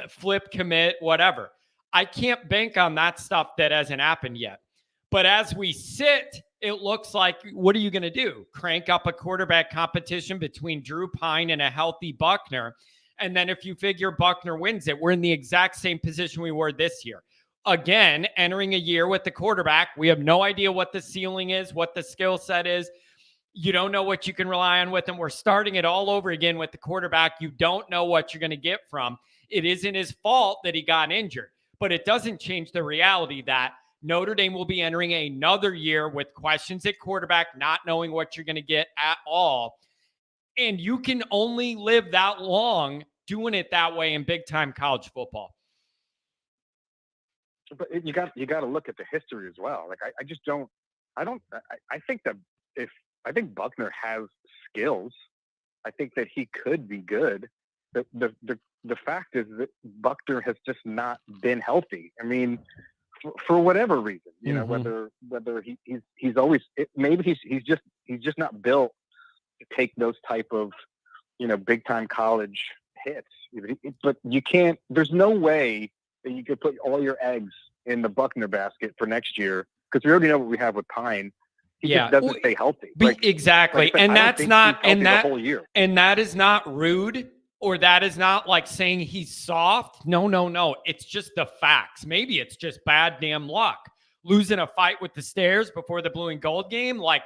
flip, commit, whatever. I can't bank on that stuff that hasn't happened yet. But as we sit, it looks like, what are you going to do? Crank up a quarterback competition between Drew Pine and a healthy Buckner. And then if you figure Buckner wins it, we're in the exact same position we were this year. Again, entering a year with the quarterback, we have no idea what the ceiling is, what the skill set is. You don't know what you can rely on with him. We're starting it all over again with the quarterback. You don't know what you're going to get from. It isn't his fault that he got injured, but it doesn't change the reality that Notre Dame will be entering another year with questions at quarterback, not knowing what you're going to get at all. And you can only live that long doing it that way in big-time college football. But you got to look at the history as well. Like I think Buckner has skills. I think that he could be good. The fact is that Buckner has just not been healthy. I mean, for whatever reason, you know, whether he's always maybe he's just not built to take those type of, you know, big time college hits. But you can't. There's no way that you could put all your eggs in the Buckner basket for next year because we already know what we have with Pine. He just doesn't stay healthy. Exactly, and that's not the whole year. And that is not rude. Or that is not like saying he's soft. No. It's just the facts. Maybe it's just bad damn luck. Losing a fight with the Stairs before the blue and gold game. Like,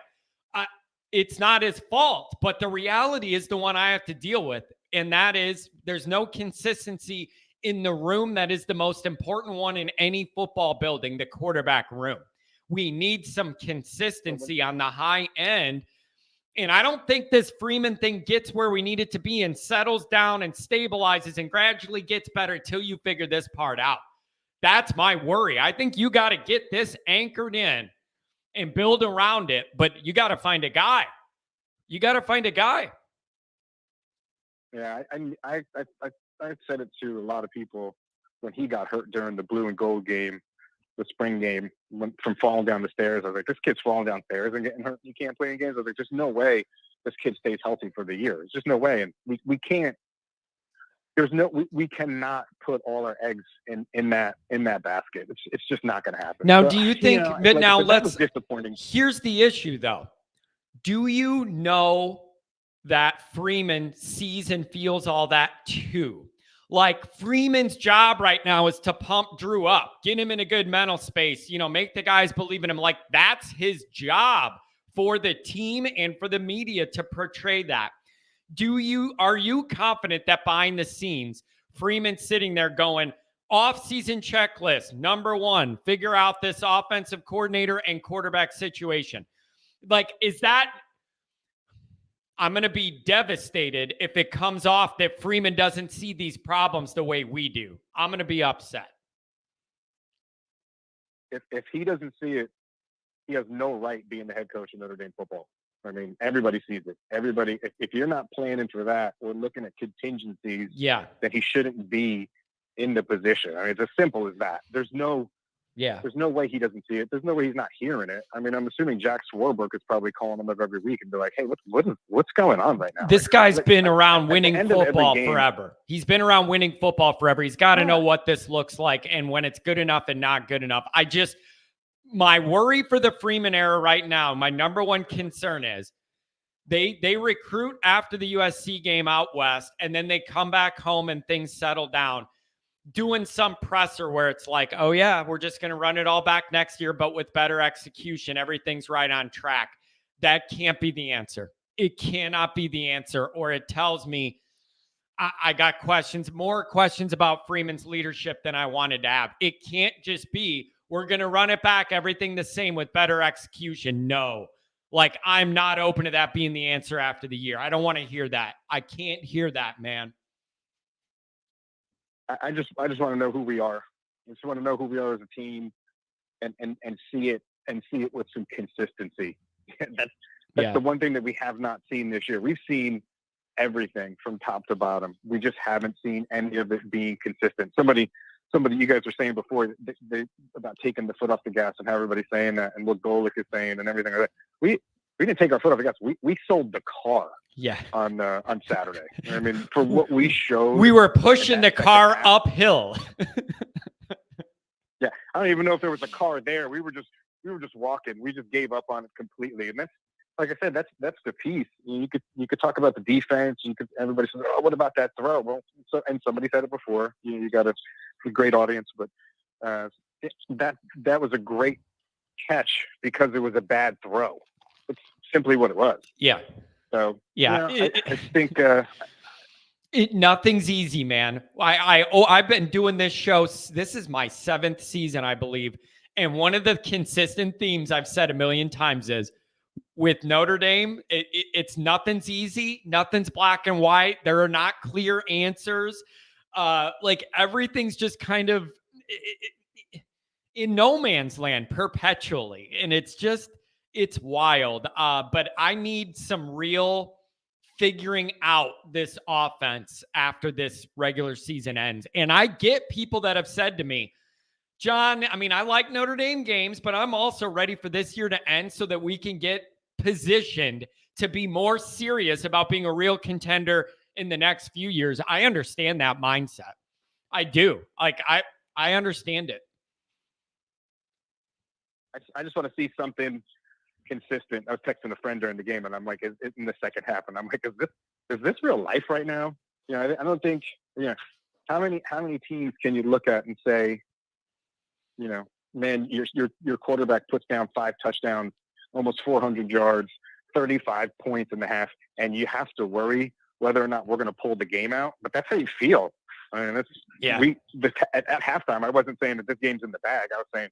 it's not his fault. But the reality is the one I have to deal with. And that is there's no consistency in the room that is the most important one in any football building, the quarterback room. We need some consistency on the high end. And I don't think this Freeman thing gets where we need it to be and settles down and stabilizes and gradually gets better until you figure this part out. That's my worry. I think you got to get this anchored in and build around it, but you got to find a guy. Yeah, I said it to a lot of people when he got hurt during the blue and gold game, the spring game, from falling down the stairs. I was like, this kid's falling down stairs and getting hurt. You can't play in games. I was like, there's no way this kid stays healthy for the year. There's just no way. And we can't, we cannot put all our eggs in that basket. It's just not going to happen. Now, do you think, but now let's, disappointing. Here's the issue though. Do you know that Freeman sees and feels all that too? Like Freeman's job right now is to pump Drew up, get him in a good mental space, make the guys believe in him. Like that's his job for the team and for the media to portray that. Are you confident that behind the scenes, Freeman's sitting there going, off-season checklist, number one, figure out this offensive coordinator and quarterback situation. Like, is that? I'm going to be devastated if it comes off that Freeman doesn't see these problems the way we do. I'm going to be upset. If he doesn't see it, he has no right being the head coach of Notre Dame football. I mean, everybody sees it. Everybody, if you're not planning for that or looking at contingencies, then he shouldn't be in the position. I mean, it's as simple as that. There's no way he doesn't see it. There's no way he's not hearing it. I mean, I'm assuming Jack Swarbrick is probably calling him up every week and be like, hey, what's going on right now? This guy's been around winning football forever. He's been around winning football forever. He's got to know what this looks like and when it's good enough and not good enough. My worry for the Freeman era right now, my number one concern is they recruit after the USC game out west, and then they come back home and things settle down, doing some presser where it's like, oh yeah, we're just going to run it all back next year, but with better execution, everything's right on track. That can't be the answer. It cannot be the answer, or it tells me I got more questions about Freeman's leadership than I wanted to have. It can't just be, we're going to run it back, everything the same with better execution. No, like, I'm not open to that being the answer after the year. I don't want to hear that. I can't hear that, man. I just want to know who we are. I just want to know who we are as a team and see it with some consistency. That's the one thing that we have not seen this year. We've seen everything from top to bottom. We just haven't seen any of it being consistent. Somebody you guys were saying before they about taking the foot off the gas and how everybody's saying that and what Golick is saying and everything like that. We didn't take our foot off the gas. We sold the car. On Saturday. I mean, for what we showed, we were pushing the car uphill. Yeah, I don't even know if there was a car there. We were just walking. We just gave up on it completely. And that's, like I said, that's the piece. You could talk about the defense. Everybody says, oh, what about that throw? Well, and somebody said it before. You got a great audience, but that was a great catch because it was a bad throw. It's simply what it was. Yeah. So yeah, I think nothing's easy, man. I've been doing this show. This is my 7th season, I believe. And one of the consistent themes I've said a million times is with Notre Dame, it's nothing's easy. Nothing's black and white. There are not clear answers. Like, everything's just kind of in no man's land perpetually. And it's wild. But I need some real figuring out this offense after this regular season ends. And I get people that have said to me, John, I mean, I like Notre Dame games, but I'm also ready for this year to end so that we can get positioned to be more serious about being a real contender in the next few years. I understand that mindset. I do. Like, I understand it. I just want to see something consistent. I was texting a friend during the game, and I'm like, in the second half, and I'm like, is this real life right now? I don't think. How many teams can you look at and say, man, your quarterback puts down 5 touchdowns, almost 400 yards, 35 points in the half, and you have to worry whether or not we're going to pull the game out. But that's how you feel. I mean, at halftime, I wasn't saying that this game's in the bag. I was saying,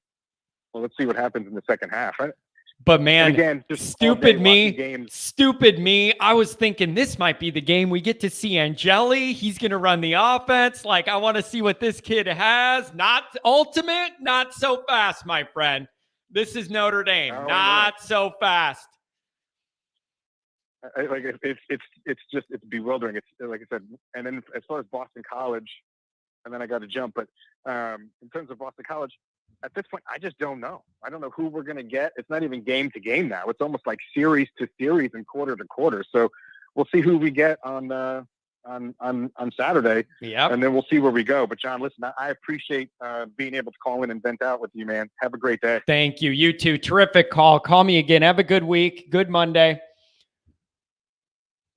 well, let's see what happens in the second half. Right? But man, again, stupid me. I was thinking this might be the game we get to see Angeli. He's going to run the offense. Like, I want to see what this kid has. Not ultimate, not so fast, my friend. This is Notre Dame. Not so fast. It's bewildering. It's like I said. And then as far as Boston College, and then I got to jump. But in terms of Boston College, at this point, I just don't know. I don't know who we're going to get. It's not even game to game now. It's almost like series to series and quarter to quarter. So we'll see who we get on Saturday. Yeah. And then we'll see where we go. But John, listen, I appreciate being able to call in and vent out with you, man. Have a great day. Thank you. You too. Terrific call. Call me again. Have a good week. Good Monday.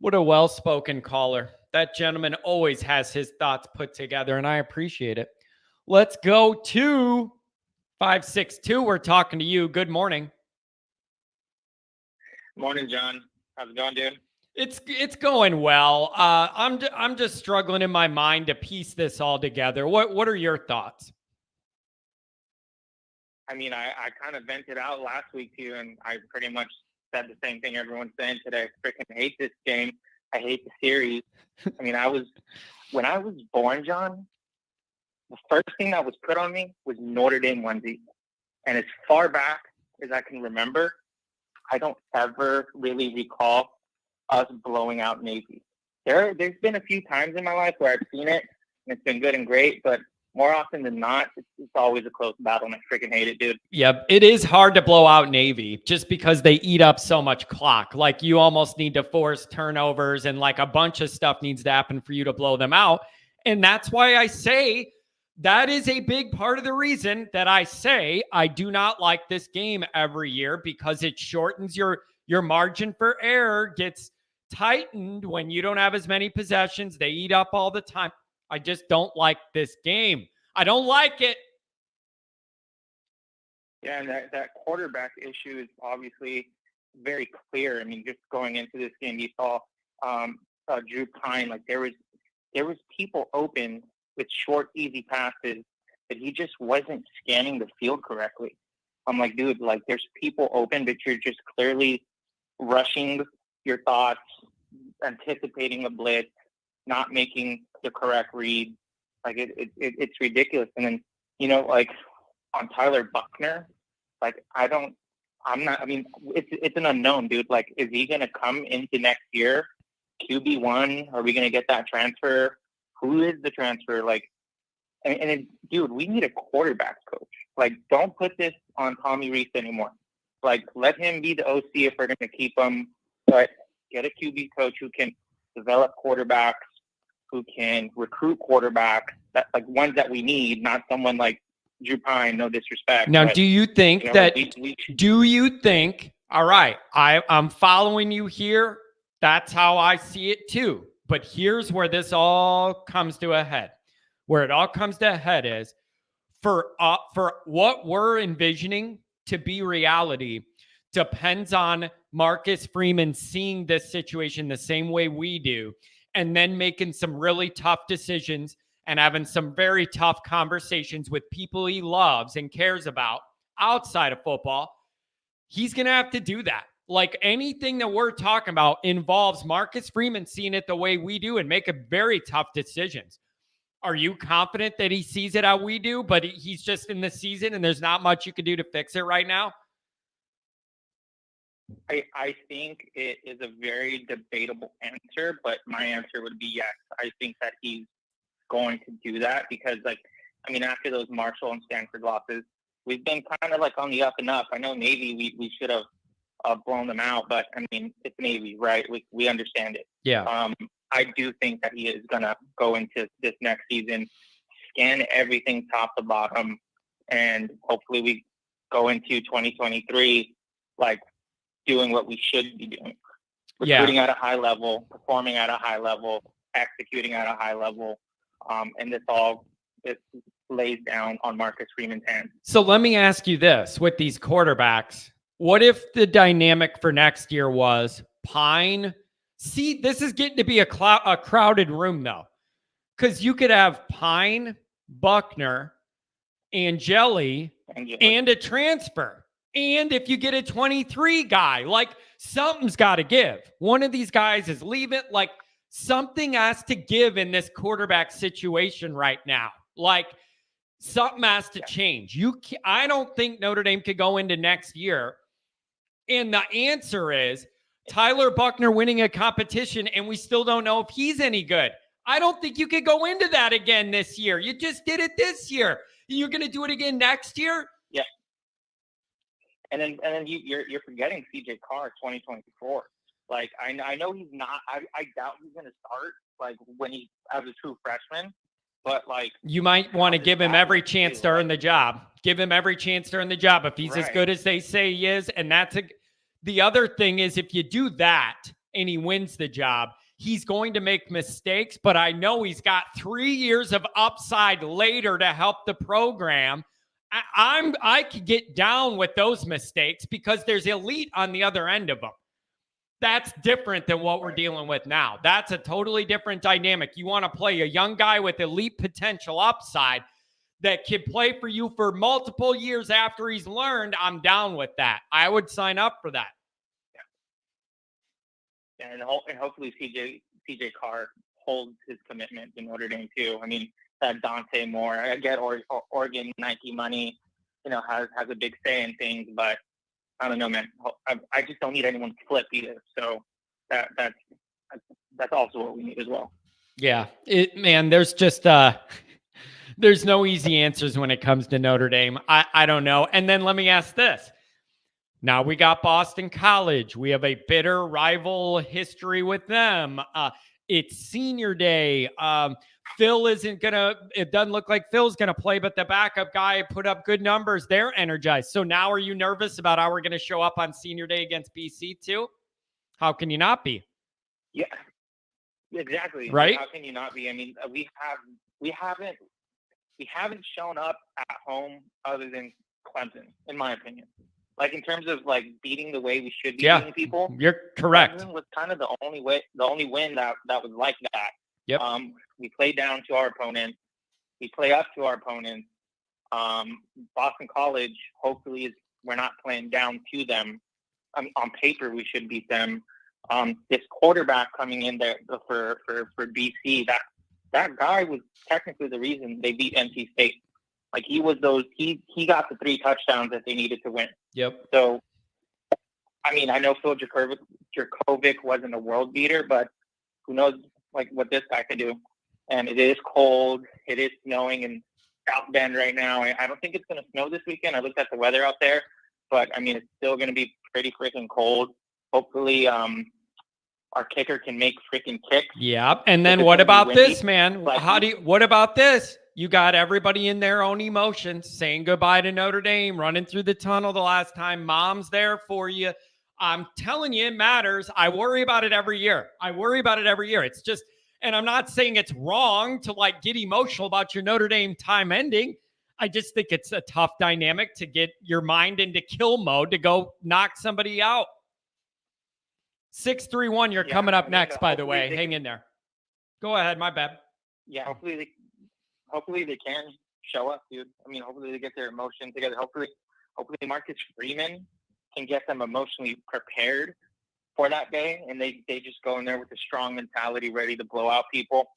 What a well-spoken caller. That gentleman always has his thoughts put together, and I appreciate it. Let's go to 562. We're talking to you. Good morning. Morning, John. How's it going, dude? It's going well. I'm just struggling in my mind to piece this all together. What are your thoughts? I mean, I kind of vented out last week to you, and I pretty much said the same thing everyone's saying today. I freaking hate this game. I hate the series. I mean, when I was born, John, the first thing that was put on me was Notre Dame onesie. And as far back as I can remember, I don't ever really recall us blowing out Navy. There's been a few times in my life where I've seen it, and it's been good and great, but more often than not, it's always a close battle, and I freaking hate it, dude. Yep, it is hard to blow out Navy just because they eat up so much clock. Like, you almost need to force turnovers, and like a bunch of stuff needs to happen for you to blow them out. And that's why I say that is a big part of the reason that I say I do not like this game every year, because it shortens your margin for error, gets tightened when you don't have as many possessions. They eat up all the time. I just don't like this game. I don't like it. Yeah, and that quarterback issue is obviously very clear. I mean, just going into this game, you saw Drew Pine. Like, there was people open with short, easy passes that he just wasn't scanning the field correctly. I'm like, dude, like, there's people open, but you're just clearly rushing your thoughts, anticipating a blitz, not making the correct read. Like, it's ridiculous. And then, you know, like, on Tyler Buckner, like, I mean, it's an unknown, dude. Like, is he going to come into next year QB1? Are we going to get that transfer? Who is the transfer? Like, dude, we need a quarterback coach. Like, don't put this on Tommy Reese anymore. Like, let him be the OC if we're going to keep him. But get a QB coach who can develop quarterbacks, who can recruit quarterbacks, that, like, ones that we need, not someone like Drew Pine, no disrespect. Now, but, do you think that, do you think, all right, I'm following you here. That's how I see it too. But here's where this all comes to a head. Where it all comes to a head is for what we're envisioning to be reality depends on Marcus Freeman seeing this situation the same way we do, and then making some really tough decisions and having some very tough conversations with people he loves and cares about outside of football. He's going to have to do that. Like, anything that we're talking about involves Marcus Freeman seeing it the way we do and making very tough decisions. Are you confident that he sees it how we do, but he's just in the season and there's not much you can do to fix it right now? I think it is a very debatable answer, but my answer would be yes. I think that he's going to do that because, like, I mean, after those Marshall and Stanford losses, we've been kind of like on the up and up. I know Navy, we should have blown them out, but I mean, it's Navy, right? We understand it. Yeah. I do think that he is going to go into this next season, scan everything top to bottom, and hopefully we go into 2023 like doing what we should be doing. Recruiting at a high level, performing at a high level, executing at a high level, and this lays down on Marcus Freeman's hands. So let me ask you this, with these quarterbacks, what if the dynamic for next year was Pine? See, this is getting to be a crowded room, though, because you could have Pine, Buckner, Angeli, and a transfer. And if you get a 23 guy, like, something's got to give. One of these guys is leaving. Like, something has to give in this quarterback situation right now. Like, something has to change. I don't think Notre Dame could go into next year. And the answer is Tyler Buckner winning a competition, and we still don't know if he's any good. I don't think you could go into that again this year. You just did it this year. You're going to do it again next year? Yeah. And then you're forgetting CJ Carr 2024. Like, I know he's not. I doubt he's going to start like when he as a true freshman. But like, you might want to give him every chance to earn the job. Give him every chance to earn the job if he's as good as they say he is. And the other thing is, if you do that and he wins the job, he's going to make mistakes. But I know he's got 3 years of upside later to help the program. I could get down with those mistakes because there's elite on the other end of them. That's different than what we're dealing with now. That's a totally different dynamic. You want to play a young guy with elite potential upside that can play for you for multiple years after he's learned. I'm down with that. I would sign up for that. and hopefully CJ Carr holds his commitment to Notre Dame too. I mean, that Dante Moore, I get Oregon Nike money, has a big say in things, but I don't know, man. I just don't need anyone to flip either. So that's also what we need as well. Yeah, man, there's just there's no easy answers when it comes to Notre Dame. I don't know. And then let me ask this. Now we got Boston College. We have a bitter rival history with them. It's senior day. Phil isn't going to, it doesn't look like Phil's going to play, but the backup guy put up good numbers. They're energized. So now are you nervous about how we're going to show up on senior day against BC too? How can you not be? Yeah, exactly. Right? How can you not be? I mean, we haven't shown up at home other than Clemson, in my opinion. Like in terms of like beating the way we should be beating people. You're correct. Clemson was kind of the only win that was like that. Yep. We play down to our opponents. We play up to our opponents. Boston College, hopefully, we're not playing down to them. On paper, we should beat them. This quarterback coming in there for BC, that guy was technically the reason they beat NC State. Like he got the 3 touchdowns that they needed to win. Yep. So, I mean, I know Phil Jurkovec wasn't a world beater, but who knows like what this guy can do. And it is cold. It is snowing in South Bend right now. I don't think it's going to snow this weekend. I looked at the weather out there, but I mean, it's still going to be pretty freaking cold. Hopefully, our kicker can make freaking kicks. Yeah. And then what about this, man? What about this? You got everybody in their own emotions saying goodbye to Notre Dame, running through the tunnel the last time. Mom's there for you. I'm telling you, it matters. I worry about it every year. It's just, and I'm not saying it's wrong to like get emotional about your Notre Dame time ending. I just think it's a tough dynamic to get your mind into kill mode to go knock somebody out. 631, you're coming up next, by the way. Hang in there. Go ahead. My bad. Yeah, hopefully they can show up, dude. I mean, hopefully they get their emotions together. Hopefully Marcus Freeman can get them emotionally prepared for that day, and they just go in there with a strong mentality, ready to blow out people.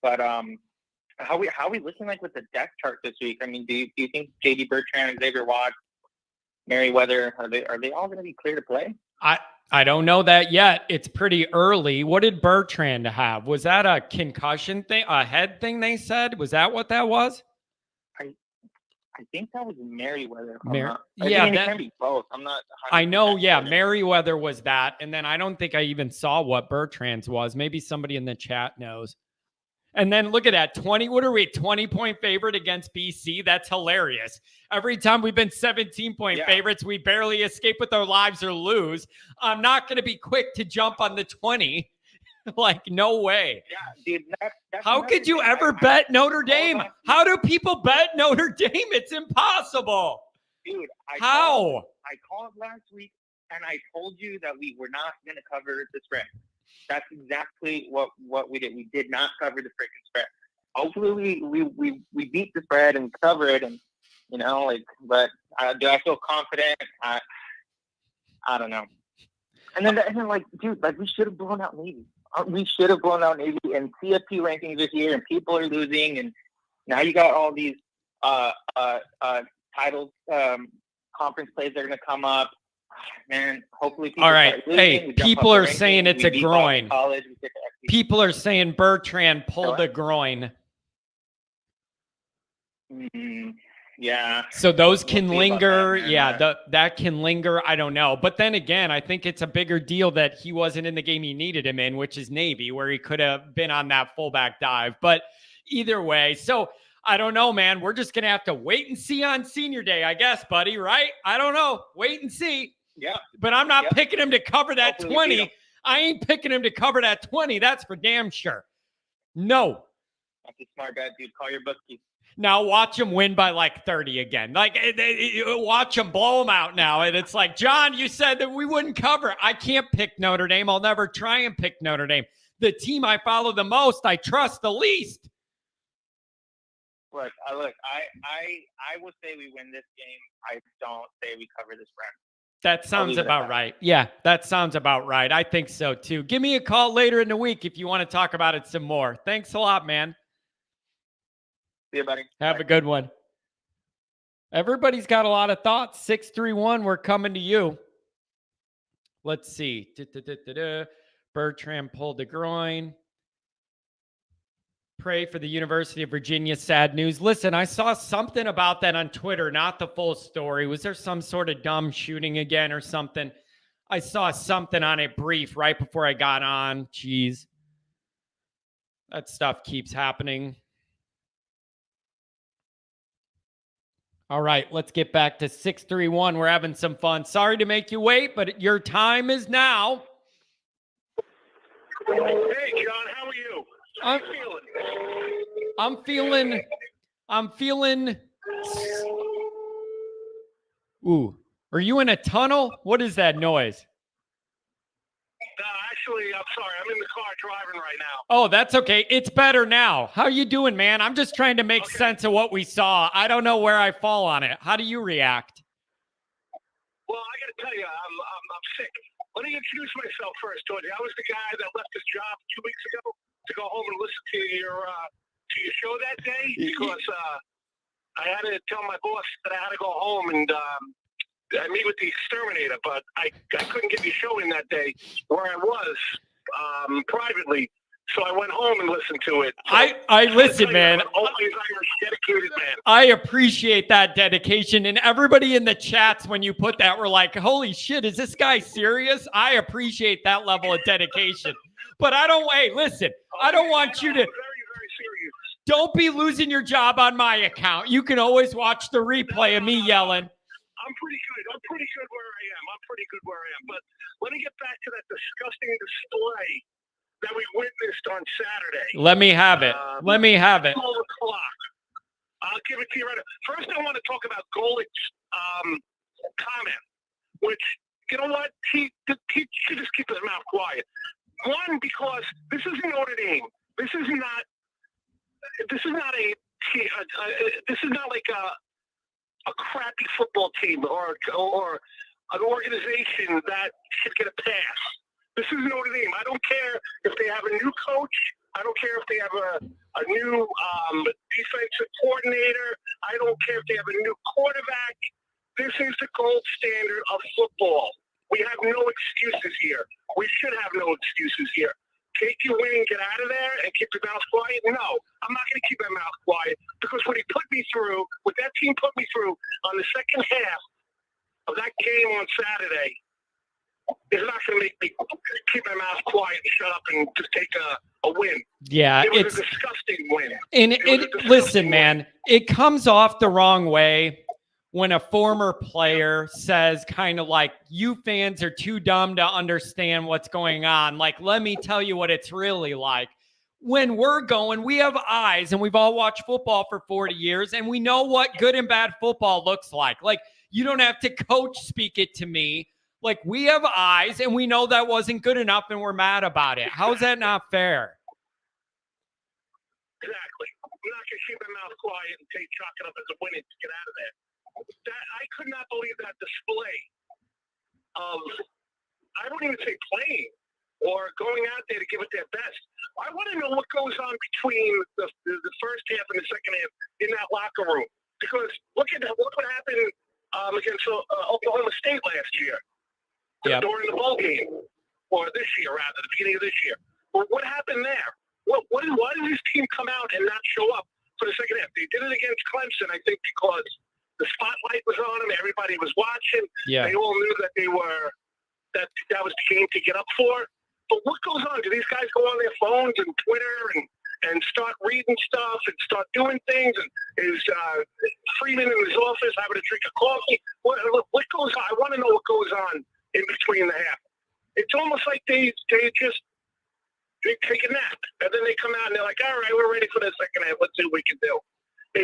But how we looking like with the depth chart this week? I mean, do you think J.D. Bertrand, Xavier Watts, Merriweather, are they all going to be clear to play? I don't know that yet. It's pretty early. What did Bertrand have? Was that a concussion thing, a head thing they said? Was that what that was? I think that was Merriweather. It can be both. I'm not. I know. Yeah, Merriweather was that, and then I don't think I even saw what Bertrand's was. Maybe somebody in the chat knows. And then look at that, 20. What are we? 20-point favorite against BC. That's hilarious. Every time we've been 17-point favorites, we barely escape with our lives or lose. I'm not going to be quick to jump on the 20. Like, no way. Yeah, dude. That's How could you ever bet Notre Dame? How do people bet Notre Dame? It's impossible. Dude, I called last week, and I told you that we were not going to cover the spread. That's exactly what we did. We did not cover the freaking spread. Hopefully, we beat the spread and cover it, and But do I feel confident? I don't know. And then like, dude, like we should have blown out Navy. We should have blown out Navy, and CFP rankings are here, and people are losing, and now you got all these titles, conference plays that are going to come up. Man, hopefully people. All right, hey, people are saying it's a groin. People are saying Bertrand pulled a groin. Yeah. So those can linger. That can linger. I don't know. But then again, I think it's a bigger deal that he wasn't in the game he needed him in, which is Navy, where he could have been on that fullback dive. But either way, so I don't know, man. We're just going to have to wait and see on senior day, I guess, buddy, right? I don't know. Wait and see. Yeah. But I'm not picking him to cover that 20. I ain't picking him to cover that 20. That's for damn sure. No. That's a smart guy, dude. Call your bookie. Now watch him win by like 30 again. Like, watch him blow him out now. And it's like, John, you said that we wouldn't cover. I can't pick Notre Dame. I'll never try and pick Notre Dame. The team I follow the most, I trust the least. Look. I will say we win this game. I don't say we cover the spread. That sounds leave it at about that. right. Yeah, that sounds about right. I think so too. Give me a call later in the week if you want to talk about it some more. Thanks a lot, man. See you, buddy. Have Bye. a good one. Everybody's got a lot of thoughts. 631, we're coming to you. Let's see. Bertram pulled the groin. Pray for the University of Virginia. Sad news. Listen, I saw something about that on Twitter, not the full story. Was there some sort of dumb shooting again or something? I saw something on it brief right before I got on. Jeez. That stuff keeps happening. All right, let's get back to 631. We're having some fun. Sorry to make you wait, but your time is now. Hey, John, how are you? How I'm- you feeling? I'm feeling. Ooh, are you in a tunnel? What is that noise? Actually, I'm sorry. I'm in the car driving right now. Oh, that's okay. It's better now. How you doing, man? I'm just trying to make sense of what we saw. I don't know where I fall on it. How do you react? Well, I got to tell you, I'm sick. Let me introduce myself first, Georgie. I was the guy that left his job 2 weeks ago to go home and listen to your show that day because I had to tell my boss that I had to go home and meet with the exterminator, but I couldn't get your show in that day where I was privately. So I went home and listened to it. So I listen, man. I'm always Irish, dedicated man. I appreciate that dedication. And everybody in the chats, when you put that, were like, holy shit, is this guy serious? I appreciate that level of dedication. But I don't, hey, listen, I don't want you to, Very, very serious. don't be losing your job on my account. You can always watch the replay of me yelling. I'm pretty good. I'm pretty good where I am. I'm pretty good where I am. But let me get back to that disgusting display that we witnessed on Saturday. Let me have it. Let me have it. 12 o'clock. I'll give it to you right now. First, I want to talk about Golick's comment, which, you know what? He should just keep his mouth quiet. One, because this is Notre Dame. This is not like a crappy football team or an organization that should get a pass. This is Notre Dame. I don't care if they have a new coach. I don't care if they have a new defensive coordinator. I don't care if they have a new quarterback. This is the gold standard of football. We have no excuses here. We should have no excuses here. Take your win and get out of there and keep your mouth quiet? No, I'm not going to keep my mouth quiet because what that team put me through on the second half of that game on Saturday is not going to make me keep my mouth quiet and shut up and just take a win. Yeah, It was it's a disgusting win. and It was a disgusting listen, win. man, it comes off the wrong way when a former player says kind of like, you fans are too dumb to understand what's going on. Like, let me tell you what it's really like. When we're going, we have eyes and we've all watched football for 40 years and we know what good and bad football looks like. Like, you don't have to coach speak it to me. Like, we have eyes and we know that wasn't good enough and we're mad about it. How's that not fair? Exactly. I'm not going to keep my mouth quiet and chalk it up as a win and get out of there. I could not believe that display of, I wouldn't even say playing or going out there to give it their best. I want to know what goes on between the first half and the second half in that locker room. Because look what happened against Oklahoma State last year. Yep. During the bowl game, or this year, rather, the beginning of this year. Well, what happened there? Why did this team come out and not show up for the second half? They did it against Clemson, I think, because the spotlight was on them. Everybody was watching. Yeah. They all knew that that was the game to get up for. But what goes on? Do these guys go on their phones and Twitter and start reading stuff and start doing things? And is Freeman in his office having a drink of coffee? What goes on? I want to know what goes on in between the half. It's almost like they take a nap, and then they come out and they're like, all right, we're ready for the second half. Let's see what we can do. I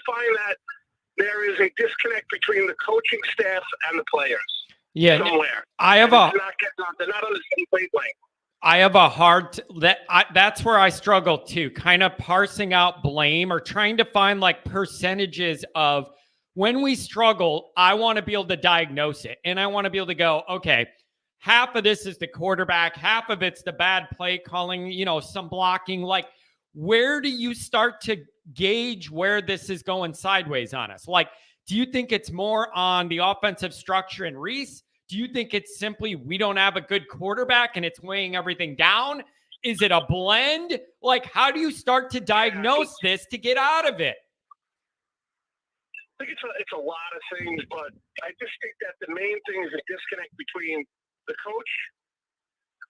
find that there is a disconnect between the coaching staff and the players. Yeah. Somewhere. They're not on the same wavelength. I have a hard that's where I struggle too, kind of parsing out blame or trying to find like percentages of when we struggle, I want to be able to diagnose it. And I want to be able to go, okay, half of this is the quarterback, half of it's the bad play calling, some blocking. Like, where do you start to gauge where this is going sideways on us? Like, do you think it's more on the offensive structure and Reese? Do you think it's simply we don't have a good quarterback and it's weighing everything down? Is it a blend? Like, how do you start to diagnose this to get out of it? I think it's a lot of things, but I just think that the main thing is a disconnect between the coach,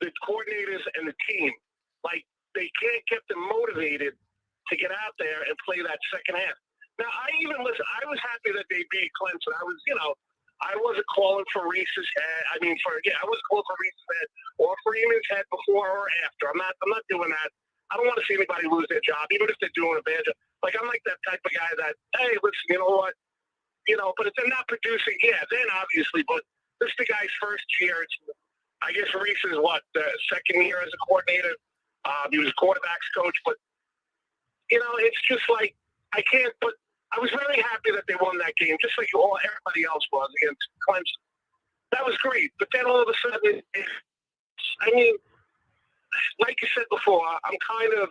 the coordinators, and the team. Like, they can't get them motivated to get out there and play that second half. Now, I was happy that they beat Clemson. I wasn't calling for Reese's head. I wasn't calling for Reese's head or Freeman's head before or after. I'm not doing that. I don't want to see anybody lose their job, even if they're doing a bad job. Like, I'm like that type of guy that, hey, listen, you know what? But if they're not producing, then obviously. But this is the guy's first year. I guess Reese is the second year as a coordinator. He was a quarterback's coach, but it's just like I can't. But I was very happy that they won that game, just like everybody else was against Clemson. That was great. But then all of a sudden, like you said before, I'm kind of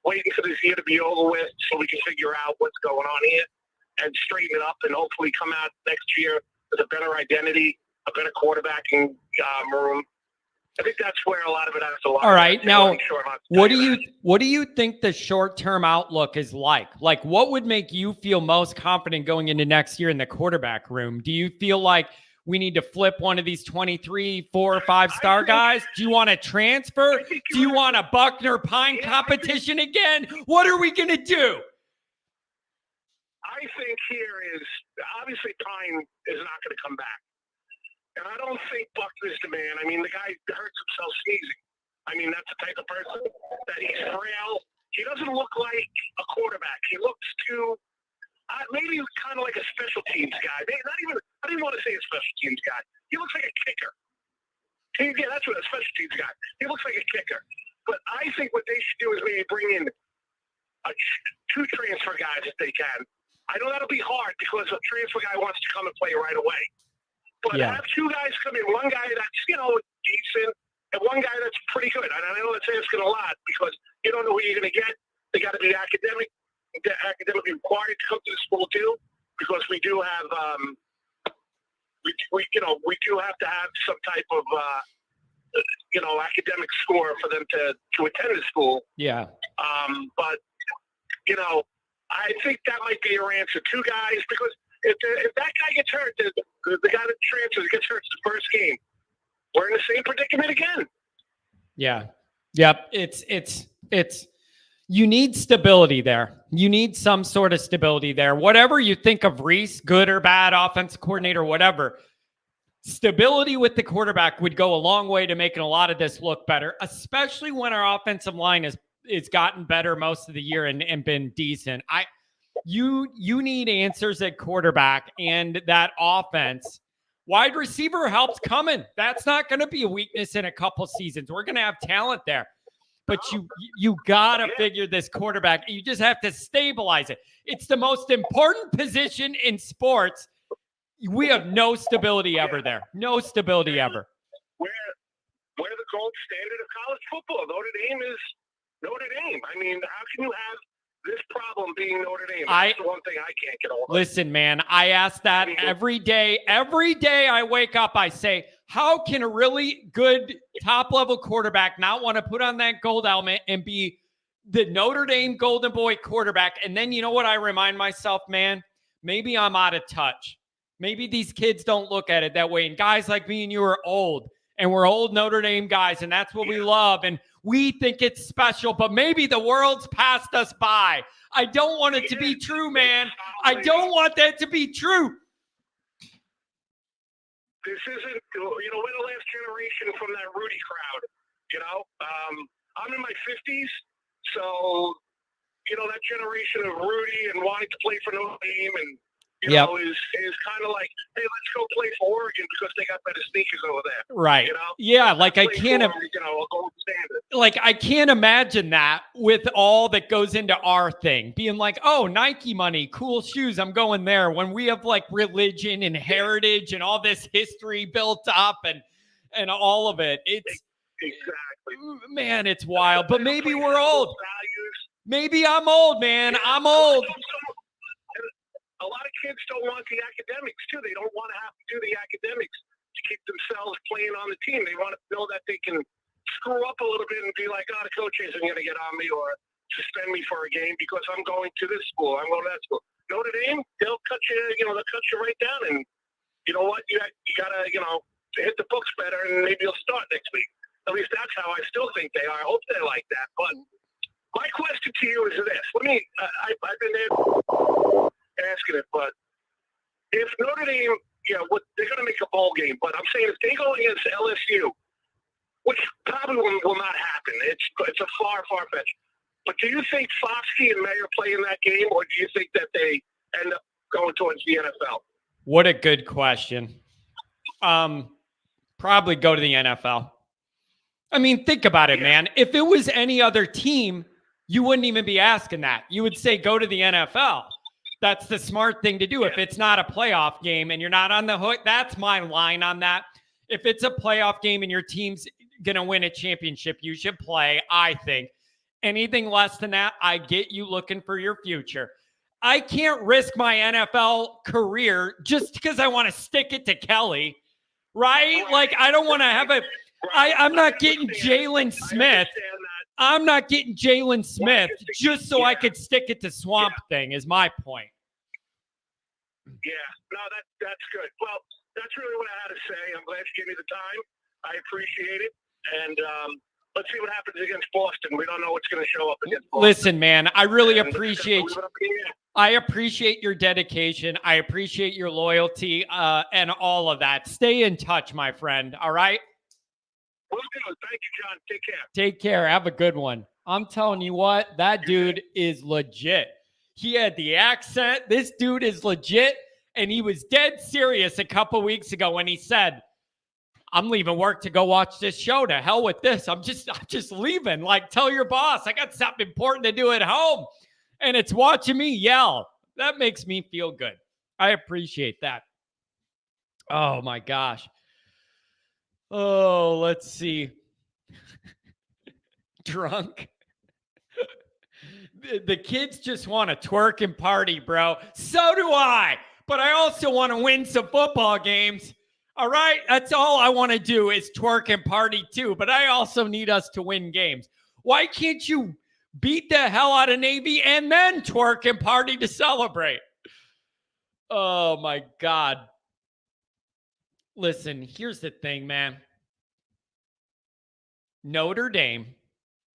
waiting for this year to be over with so we can figure out what's going on here and straighten it up and hopefully come out next year with a better identity, a better quarterbacking room. I think that's where a lot of it has to lie. All right. Now, what do you think the short-term outlook is like? Like, what would make you feel most confident going into next year in the quarterback room? Do you feel like we need to flip one of these 23, 4 or 5 star guys? Do you want to transfer? Do you want a Buckner Pine competition again? What are we going to do? I think here is obviously Pine is not going to come back. And I don't think Buckner's the man. I mean, the guy hurts himself sneezing. I mean, that's the type of person that he's frail. He doesn't look like a quarterback. He looks too, maybe kind of like a special teams guy. I don't even want to say a special teams guy. He looks like a kicker. Yeah, that's what a special teams guy. He looks like a kicker. But I think what they should do is maybe bring in 2 transfer guys if they can. I know that'll be hard because a transfer guy wants to come and play right away. But have 2 guys come in, one guy that's, decent, and one guy that's pretty good. And I know that's asking a lot because you don't know who you're going to get. They got to be academically required to come to the school too, because we do have, we do have to have some type of, academic score for them to attend the school. Yeah. But, I think that might be your answer. 2 guys, because if that guy gets hurt, the guy that transfers gets hurt the first game, we're in the same predicament again. Yeah. Yep. It's you need stability there. You need some sort of stability there. Whatever you think of Reese, good or bad, offensive coordinator, whatever, stability with the quarterback would go a long way to making a lot of this look better, especially when our offensive line is gotten better most of the year and been decent. You need answers at quarterback, and that offense. Wide receiver help's coming. That's not going to be a weakness in a couple seasons. We're going to have talent there. But you got to figure this quarterback. You just have to stabilize it. It's the most important position in sports. We have no stability ever there. No stability ever. We're the gold standard of college football. Notre Dame is Notre Dame. I mean, how can you have this problem being Notre Dame? That's the one thing I can't get over. Listen, man, I ask that every day. Every day I wake up, I say, how can a really good top-level quarterback not want to put on that gold helmet and be the Notre Dame Golden Boy quarterback? And then you know what I remind myself, man? Maybe I'm out of touch. Maybe these kids don't look at it that way. And guys like me and you are old, and we're old Notre Dame guys, and that's what we love. And we think it's special, but maybe the world's passed us by. I don't want it to be true, man. I don't want that to be true. This isn't, we're the last generation from that Rudy crowd, I'm in my 50s, so, that generation of Rudy and wanting to play for Notre Dame and you know, is kind of like, hey, let's go play for Oregon because they got better sneakers over there. Right. You know? Yeah. Like I can't, you know, a gold standard. like I can't imagine that with all that goes into our thing being like, oh, Nike money, cool shoes, I'm going there, when we have like religion and heritage and all this history built up and all of it. It's exactly, man, it's wild. But maybe we're old. Values. Maybe I'm old, man. I'm old. A lot of kids don't want the academics too. They don't want to have to do the academics to keep themselves playing on the team. They want to know that they can screw up a little bit and be like, oh, the coach isn't going to get on me or suspend me for a game because I'm going to this school. I'm going to that school. Notre Dame, they'll cut you, they'll cut you right down. And you know what? You got to, hit the books better and maybe you'll start next week. At least that's how I still think they are. I hope they're like that. But my question to you is this. I've been there asking it, but if Notre Dame, they're going to make a bowl game, but I'm saying if they go against LSU, which probably will not happen, it's a far fetch. But do you think Foskey and Mayer play in that game, or do you think that they end up going towards the NFL? What a good question. Probably go to the NFL. I mean, think about it, man. If it was any other team, you wouldn't even be asking that. You would say go to the NFL. That's the smart thing to do. If it's not a playoff game and you're not on the hook, that's my line on that. If it's a playoff game and your team's going to win a championship, you should play, I think. Anything less than that, I get you looking for your future. I can't risk my NFL career just because I want to stick it to Kelly, right? Like, I don't want to have I'm not getting Jalen Smith. I'm not getting Jalen Smith just so I could stick it to Swamp Thing is my point. Yeah, no, that's good. Well, that's really what I had to say. I'm glad you gave me the time. I appreciate it. And let's see what happens against Boston. We don't know what's going to show up against Boston. Listen, man, I really appreciate your dedication. I appreciate your loyalty and all of that. Stay in touch, my friend. All right? Will do. Thank you, John. Take care. Take care. Have a good one. I'm telling you what, that dude is legit. He had the accent. This dude is legit. And he was dead serious a couple weeks ago when he said, I'm leaving work to go watch this show. To hell with this. I'm just leaving. Like, tell your boss, I got something important to do at home. And it's watching me yell. That makes me feel good. I appreciate that. Oh my gosh. Oh, let's see. Drunk. The kids just want to twerk and party, bro. So do I. But I also want to win some football games. All right? That's all I want to do is twerk and party too. But I also need us to win games. Why can't you beat the hell out of Navy and then twerk and party to celebrate? Oh, my God. Listen, here's the thing, man. Notre Dame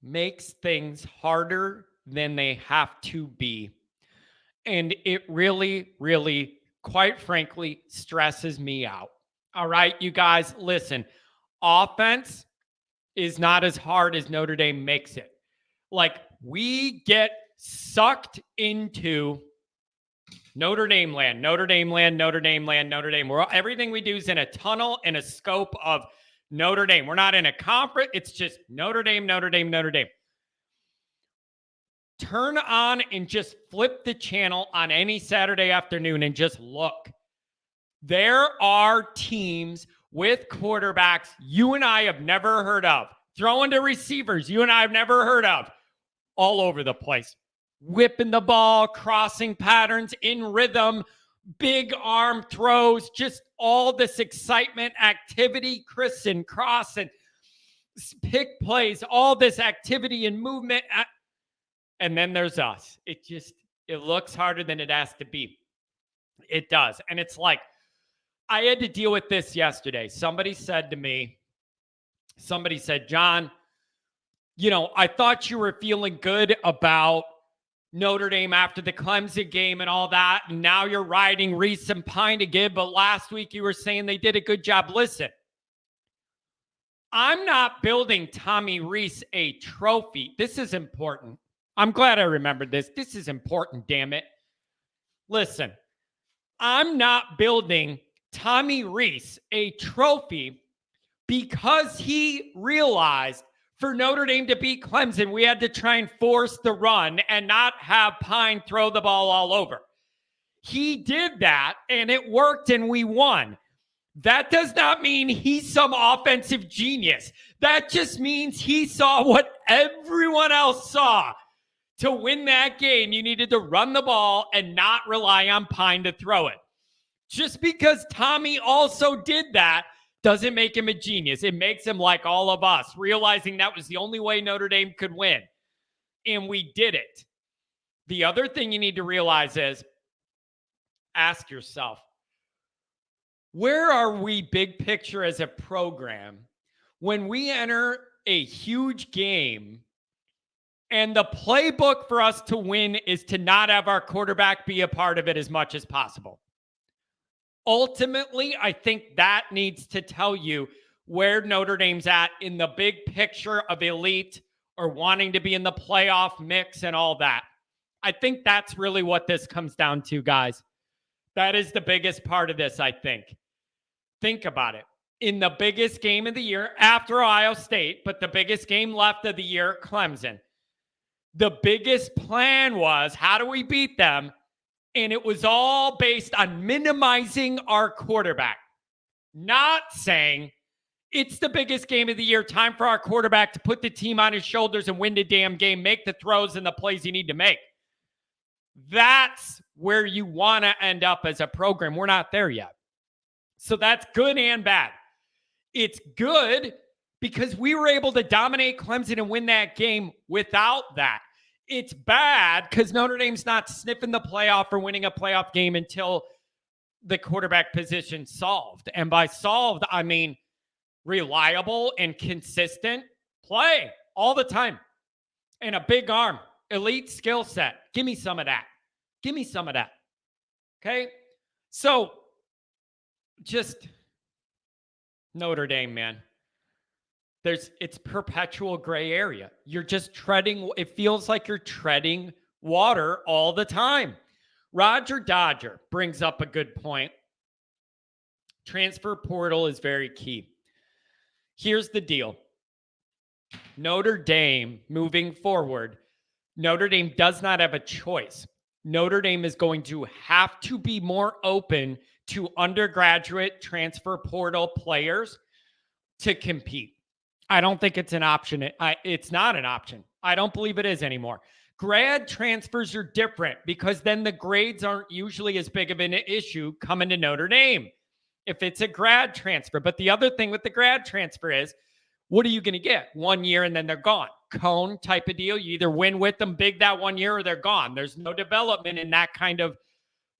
makes things harder than they have to be. And it really, really, quite frankly, stresses me out. All right, you guys, listen. Offense is not as hard as Notre Dame makes it. Like, we get sucked into Notre Dame land, Notre Dame land, Notre Dame land, Notre Dame. Everything we do is in a tunnel and a scope of Notre Dame. We're not in a conference. It's just Notre Dame, Notre Dame, Notre Dame. Turn on and just flip the channel on any Saturday afternoon and just look. There are teams with quarterbacks you and I have never heard of, throwing to receivers you and I have never heard of, all over the place. Whipping the ball, crossing patterns, in rhythm, big arm throws, just all this excitement, activity, criss and cross, and pick plays, all this activity and movement. And then there's us. It looks harder than it has to be. It does. And it's like, I had to deal with this yesterday. Somebody said, John, I thought you were feeling good about Notre Dame after the Clemson game and all that. And now you're riding Reese and Pine again. But last week you were saying they did a good job. Listen, I'm not building Tommy Reese a trophy. This is important. I'm glad I remembered this. This is important, damn it. Listen, I'm not building Tommy Rees a trophy because he realized for Notre Dame to beat Clemson, we had to try and force the run and not have Pine throw the ball all over. He did that, and it worked, and we won. That does not mean he's some offensive genius. That just means he saw what everyone else saw. To win that game, you needed to run the ball and not rely on Pine to throw it. Just because Tommy also did that doesn't make him a genius. It makes him like all of us, realizing that was the only way Notre Dame could win. And we did it. The other thing you need to realize is, ask yourself, where are we big picture as a program when we enter a huge game and the playbook for us to win is to not have our quarterback be a part of it as much as possible? Ultimately, I think that needs to tell you where Notre Dame's at in the big picture of elite or wanting to be in the playoff mix and all that. I think that's really what this comes down to, guys. That is the biggest part of this, I think. Think about it. In the biggest game of the year after Ohio State, but the biggest game left of the year, Clemson, the biggest plan was, how do we beat them? And it was all based on minimizing our quarterback, not saying it's the biggest game of the year, time for our quarterback to put the team on his shoulders and win the damn game, make the throws and the plays you need to make. That's where you want to end up as a program. We're not there yet. So that's good and bad. It's good because we were able to dominate Clemson and win that game without that. It's bad because Notre Dame's not sniffing the playoff or winning a playoff game until the quarterback position solved. And by solved, I mean reliable and consistent play all the time. And a big arm, elite skill set. Give me some of that. Give me some of that. Okay? So, just Notre Dame, man. It's perpetual gray area. You're just treading, it feels like you're treading water all the time. Roger Dodger brings up a good point. Transfer portal is very key. Here's the deal. Notre Dame, moving forward, Notre Dame does not have a choice. Notre Dame is going to have to be more open to undergraduate transfer portal players to compete. I don't think it's an option. It's not an option. I don't believe it is anymore. Grad transfers are different because then the grades aren't usually as big of an issue coming to Notre Dame if it's a grad transfer. But the other thing with the grad transfer is, what are you going to get? 1 year and then they're gone. Cone type of deal. You either win with them big that 1 year or they're gone. There's no development in that kind of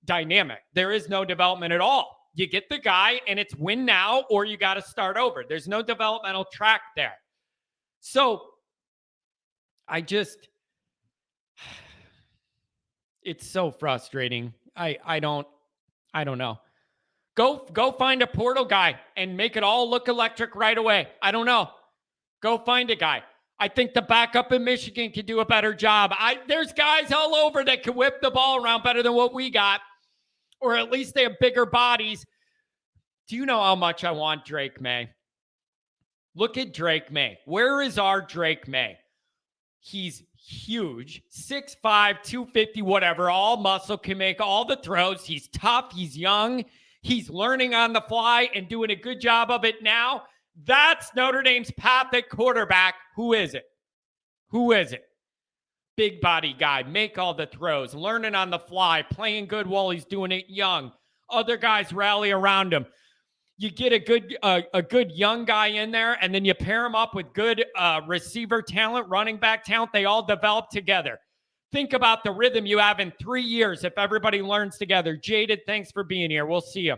dynamic. There is no development at all. You get the guy and it's win now or you got to start over. There's no developmental track there. So it's so frustrating. I don't know. Go find a portal guy and make it all look electric right away. I don't know. Go find a guy. I think the backup in Michigan can do a better job. There's guys all over that can whip the ball around better than what we got. Or at least they have bigger bodies. Do you know how much I want Drake May? Look at Drake May. Where is our Drake May? He's huge, 6'5", 250, whatever, all muscle, can make all the throws. He's tough. He's young. He's learning on the fly and doing a good job of it now. That's Notre Dame's path at quarterback. Who is it? Who is it? Big body guy, make all the throws, learning on the fly, playing good while he's doing it young. Other guys rally around him. You get a good young guy in there, and then you pair him up with good receiver talent, running back talent. They all develop together. Think about the rhythm you have in 3 years if everybody learns together. Jaded, thanks for being here. We'll see you.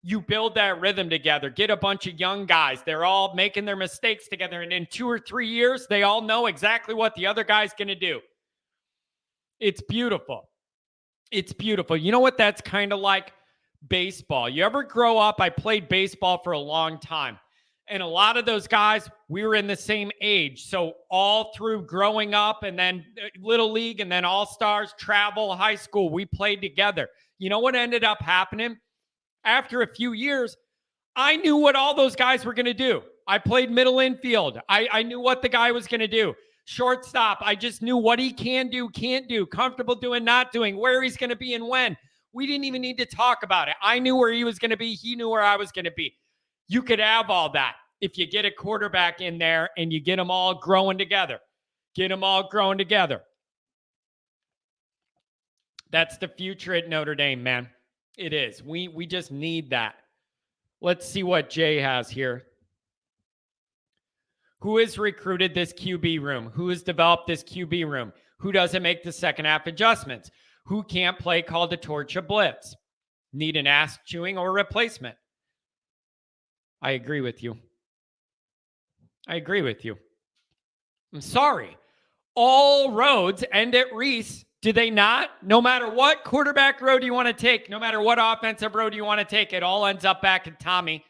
You build that rhythm together. Get a bunch of young guys. They're all making their mistakes together. And in 2 or 3 years, they all know exactly what the other guy's going to do. It's beautiful. It's beautiful. You know what that's kind of like? Baseball. You ever grow up? I played baseball for a long time. And a lot of those guys, we were in the same age. So all through growing up and then Little League and then All-Stars, travel, high school, we played together. You know what ended up happening? After a few years, I knew what all those guys were going to do. I played middle infield. I knew what the guy was going to do. Shortstop, I just knew what he can do, can't do, comfortable doing, not doing, where he's going to be and when. We didn't even need to talk about it. I knew where he was going to be. He knew where I was going to be. You could have all that if you get a quarterback in there and you get them all growing together. Get them all growing together. That's the future at Notre Dame, man. It is. We just need that. Let's see what Jay has here. Who has recruited this QB room? Who has developed this QB room? Who doesn't make the second half adjustments? Who can't play called to torch a blitz? Need an ass chewing or replacement? I agree with you. I'm sorry. All roads end at Reese. Do they not? No matter what quarterback road you want to take, no matter what offensive road you want to take, it all ends up back at Tommy.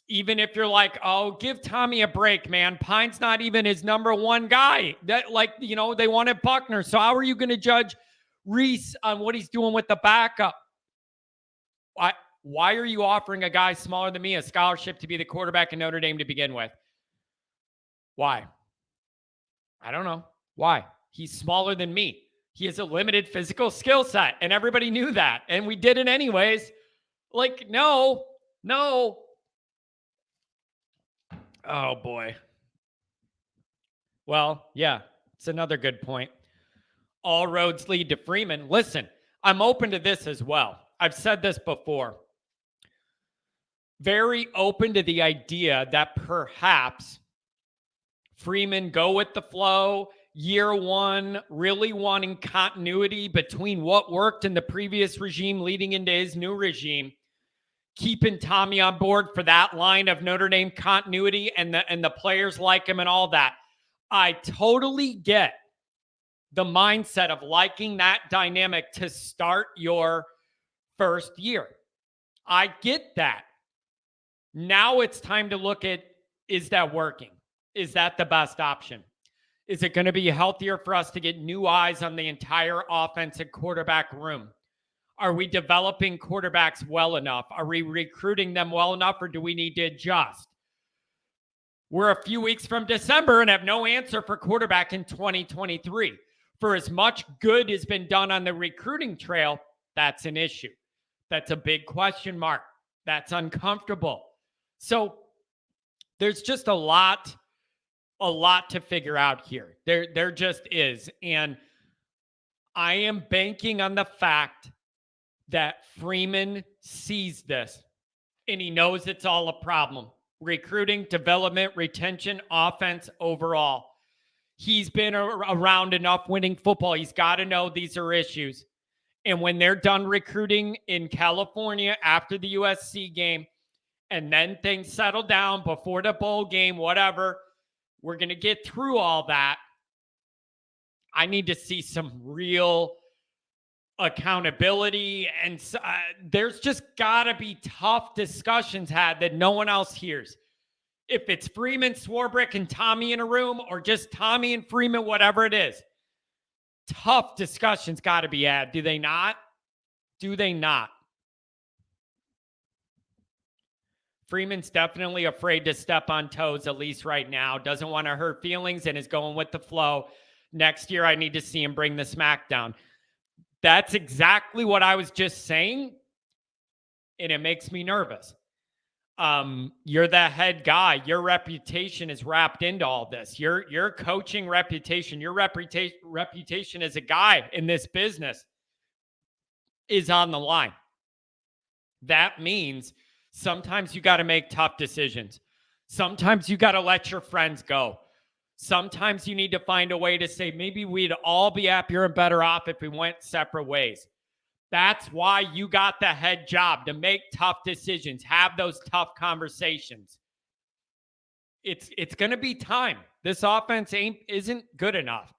Even if you're like, oh, give Tommy a break, man. Pine's not even his number one guy. They wanted Buckner. So how are you going to judge Reese on what he's doing with the backup? Why are you offering a guy smaller than me a scholarship to be the quarterback in Notre Dame to begin with? Why? I don't know. Why? He's smaller than me. He has a limited physical skill set, and everybody knew that, and we did it anyways. No. Oh, boy. Well, yeah, it's another good point. All roads lead to Freeman. Listen, I'm open to this as well. I've said this before. Very open to the idea that perhaps Freeman go with the flow, year one, really wanting continuity between what worked in the previous regime leading into his new regime, keeping Tommy on board for that line of Notre Dame continuity and the players like him and all that. I totally get the mindset of liking that dynamic to start your first year. I get that. Now it's time to look at, is that working? Is that the best option? Is it going to be healthier for us to get new eyes on the entire offensive quarterback room? Are we developing quarterbacks well enough? Are we recruiting them well enough, or do we need to adjust? We're a few weeks from December and have no answer for quarterback in 2023. For as much good has been done on the recruiting trail, that's an issue. That's a big question mark. That's uncomfortable. So there's just a lot to figure out here. There just is. And I am banking on the fact that Freeman sees this and he knows it's all a problem. Recruiting, development, retention, offense, overall. He's been around enough winning football. He's got to know these are issues. And when they're done recruiting in California after the USC game, and then things settle down before the bowl game, whatever, we're going to get through all that. I need to see some real accountability. And there's just got to be tough discussions had that no one else hears. If it's Freeman, Swarbrick, and Tommy in a room, or just Tommy and Freeman, whatever it is, tough discussions got to be had. Do they not? Do they not? Freeman's definitely afraid to step on toes, at least right now. Doesn't want to hurt feelings and is going with the flow. Next year, I need to see him bring the smack down. That's exactly what I was just saying, and it makes me nervous. You're the head guy. Your reputation is wrapped into all this. Your coaching reputation, your reputation as a guy in this business is on the line. That means sometimes you got to make tough decisions. Sometimes you got to let your friends go. Sometimes you need to find a way to say, maybe we'd all be happier and better off if we went separate ways. That's why you got the head job, to make tough decisions, have those tough conversations. It's going to be time. This offense isn't good enough.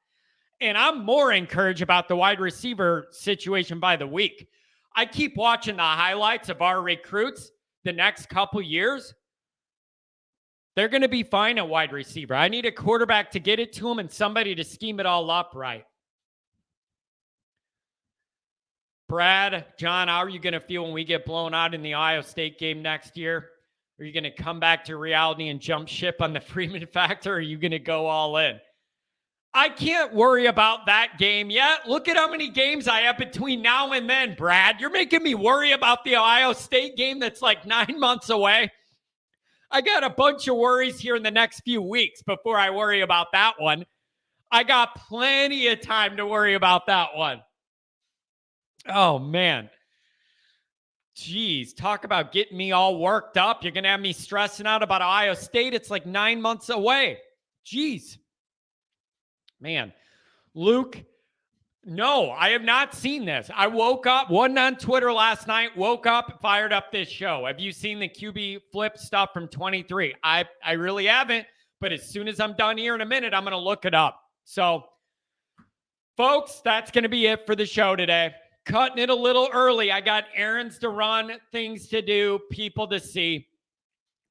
And I'm more encouraged about the wide receiver situation by the week. I keep watching the highlights of our recruits the next couple years. They're going to be fine at wide receiver. I need a quarterback to get it to him and somebody to scheme it all up right. Brad, John, how are you going to feel when we get blown out in the Ohio State game next year? Are you going to come back to reality and jump ship on the Freeman factor, or are you going to go all in? I can't worry about that game yet. Look at how many games I have between now and then, Brad. You're making me worry about the Ohio State game that's like 9 months away. I got a bunch of worries here in the next few weeks before I worry about that one. I got plenty of time to worry about that one. Oh, man. Jeez, talk about getting me all worked up. You're going to have me stressing out about Ohio State. It's like 9 months away. Jeez. Man, Luke, no, I have not seen this. I woke up, wasn't on Twitter last night, woke up, fired up this show. Have you seen the QB flip stuff from 23? I really haven't, but as soon as I'm done here in a minute, I'm going to look it up. So, folks, that's going to be it for the show today. Cutting it a little early. I got errands to run, things to do, people to see.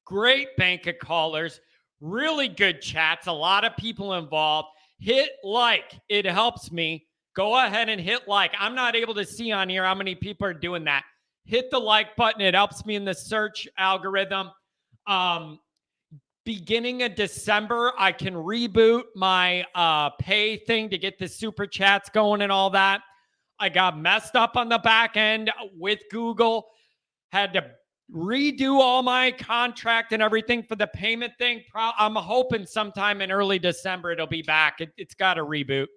Great bank of callers, really good chats, a lot of people involved. Hit like. It helps me. Go ahead and hit like. I'm not able to see on here how many people are doing that. Hit the like button. It helps me in the search algorithm. Beginning of December, I can reboot my pay thing to get the super chats going and all that. I got messed up on the back end with Google. Had to redo all my contract and everything for the payment thing. I'm hoping sometime in early December it'll be back. It's got a reboot.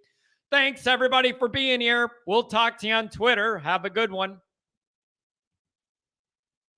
Thanks, everybody, for being here. We'll talk to you on Twitter. Have a good one.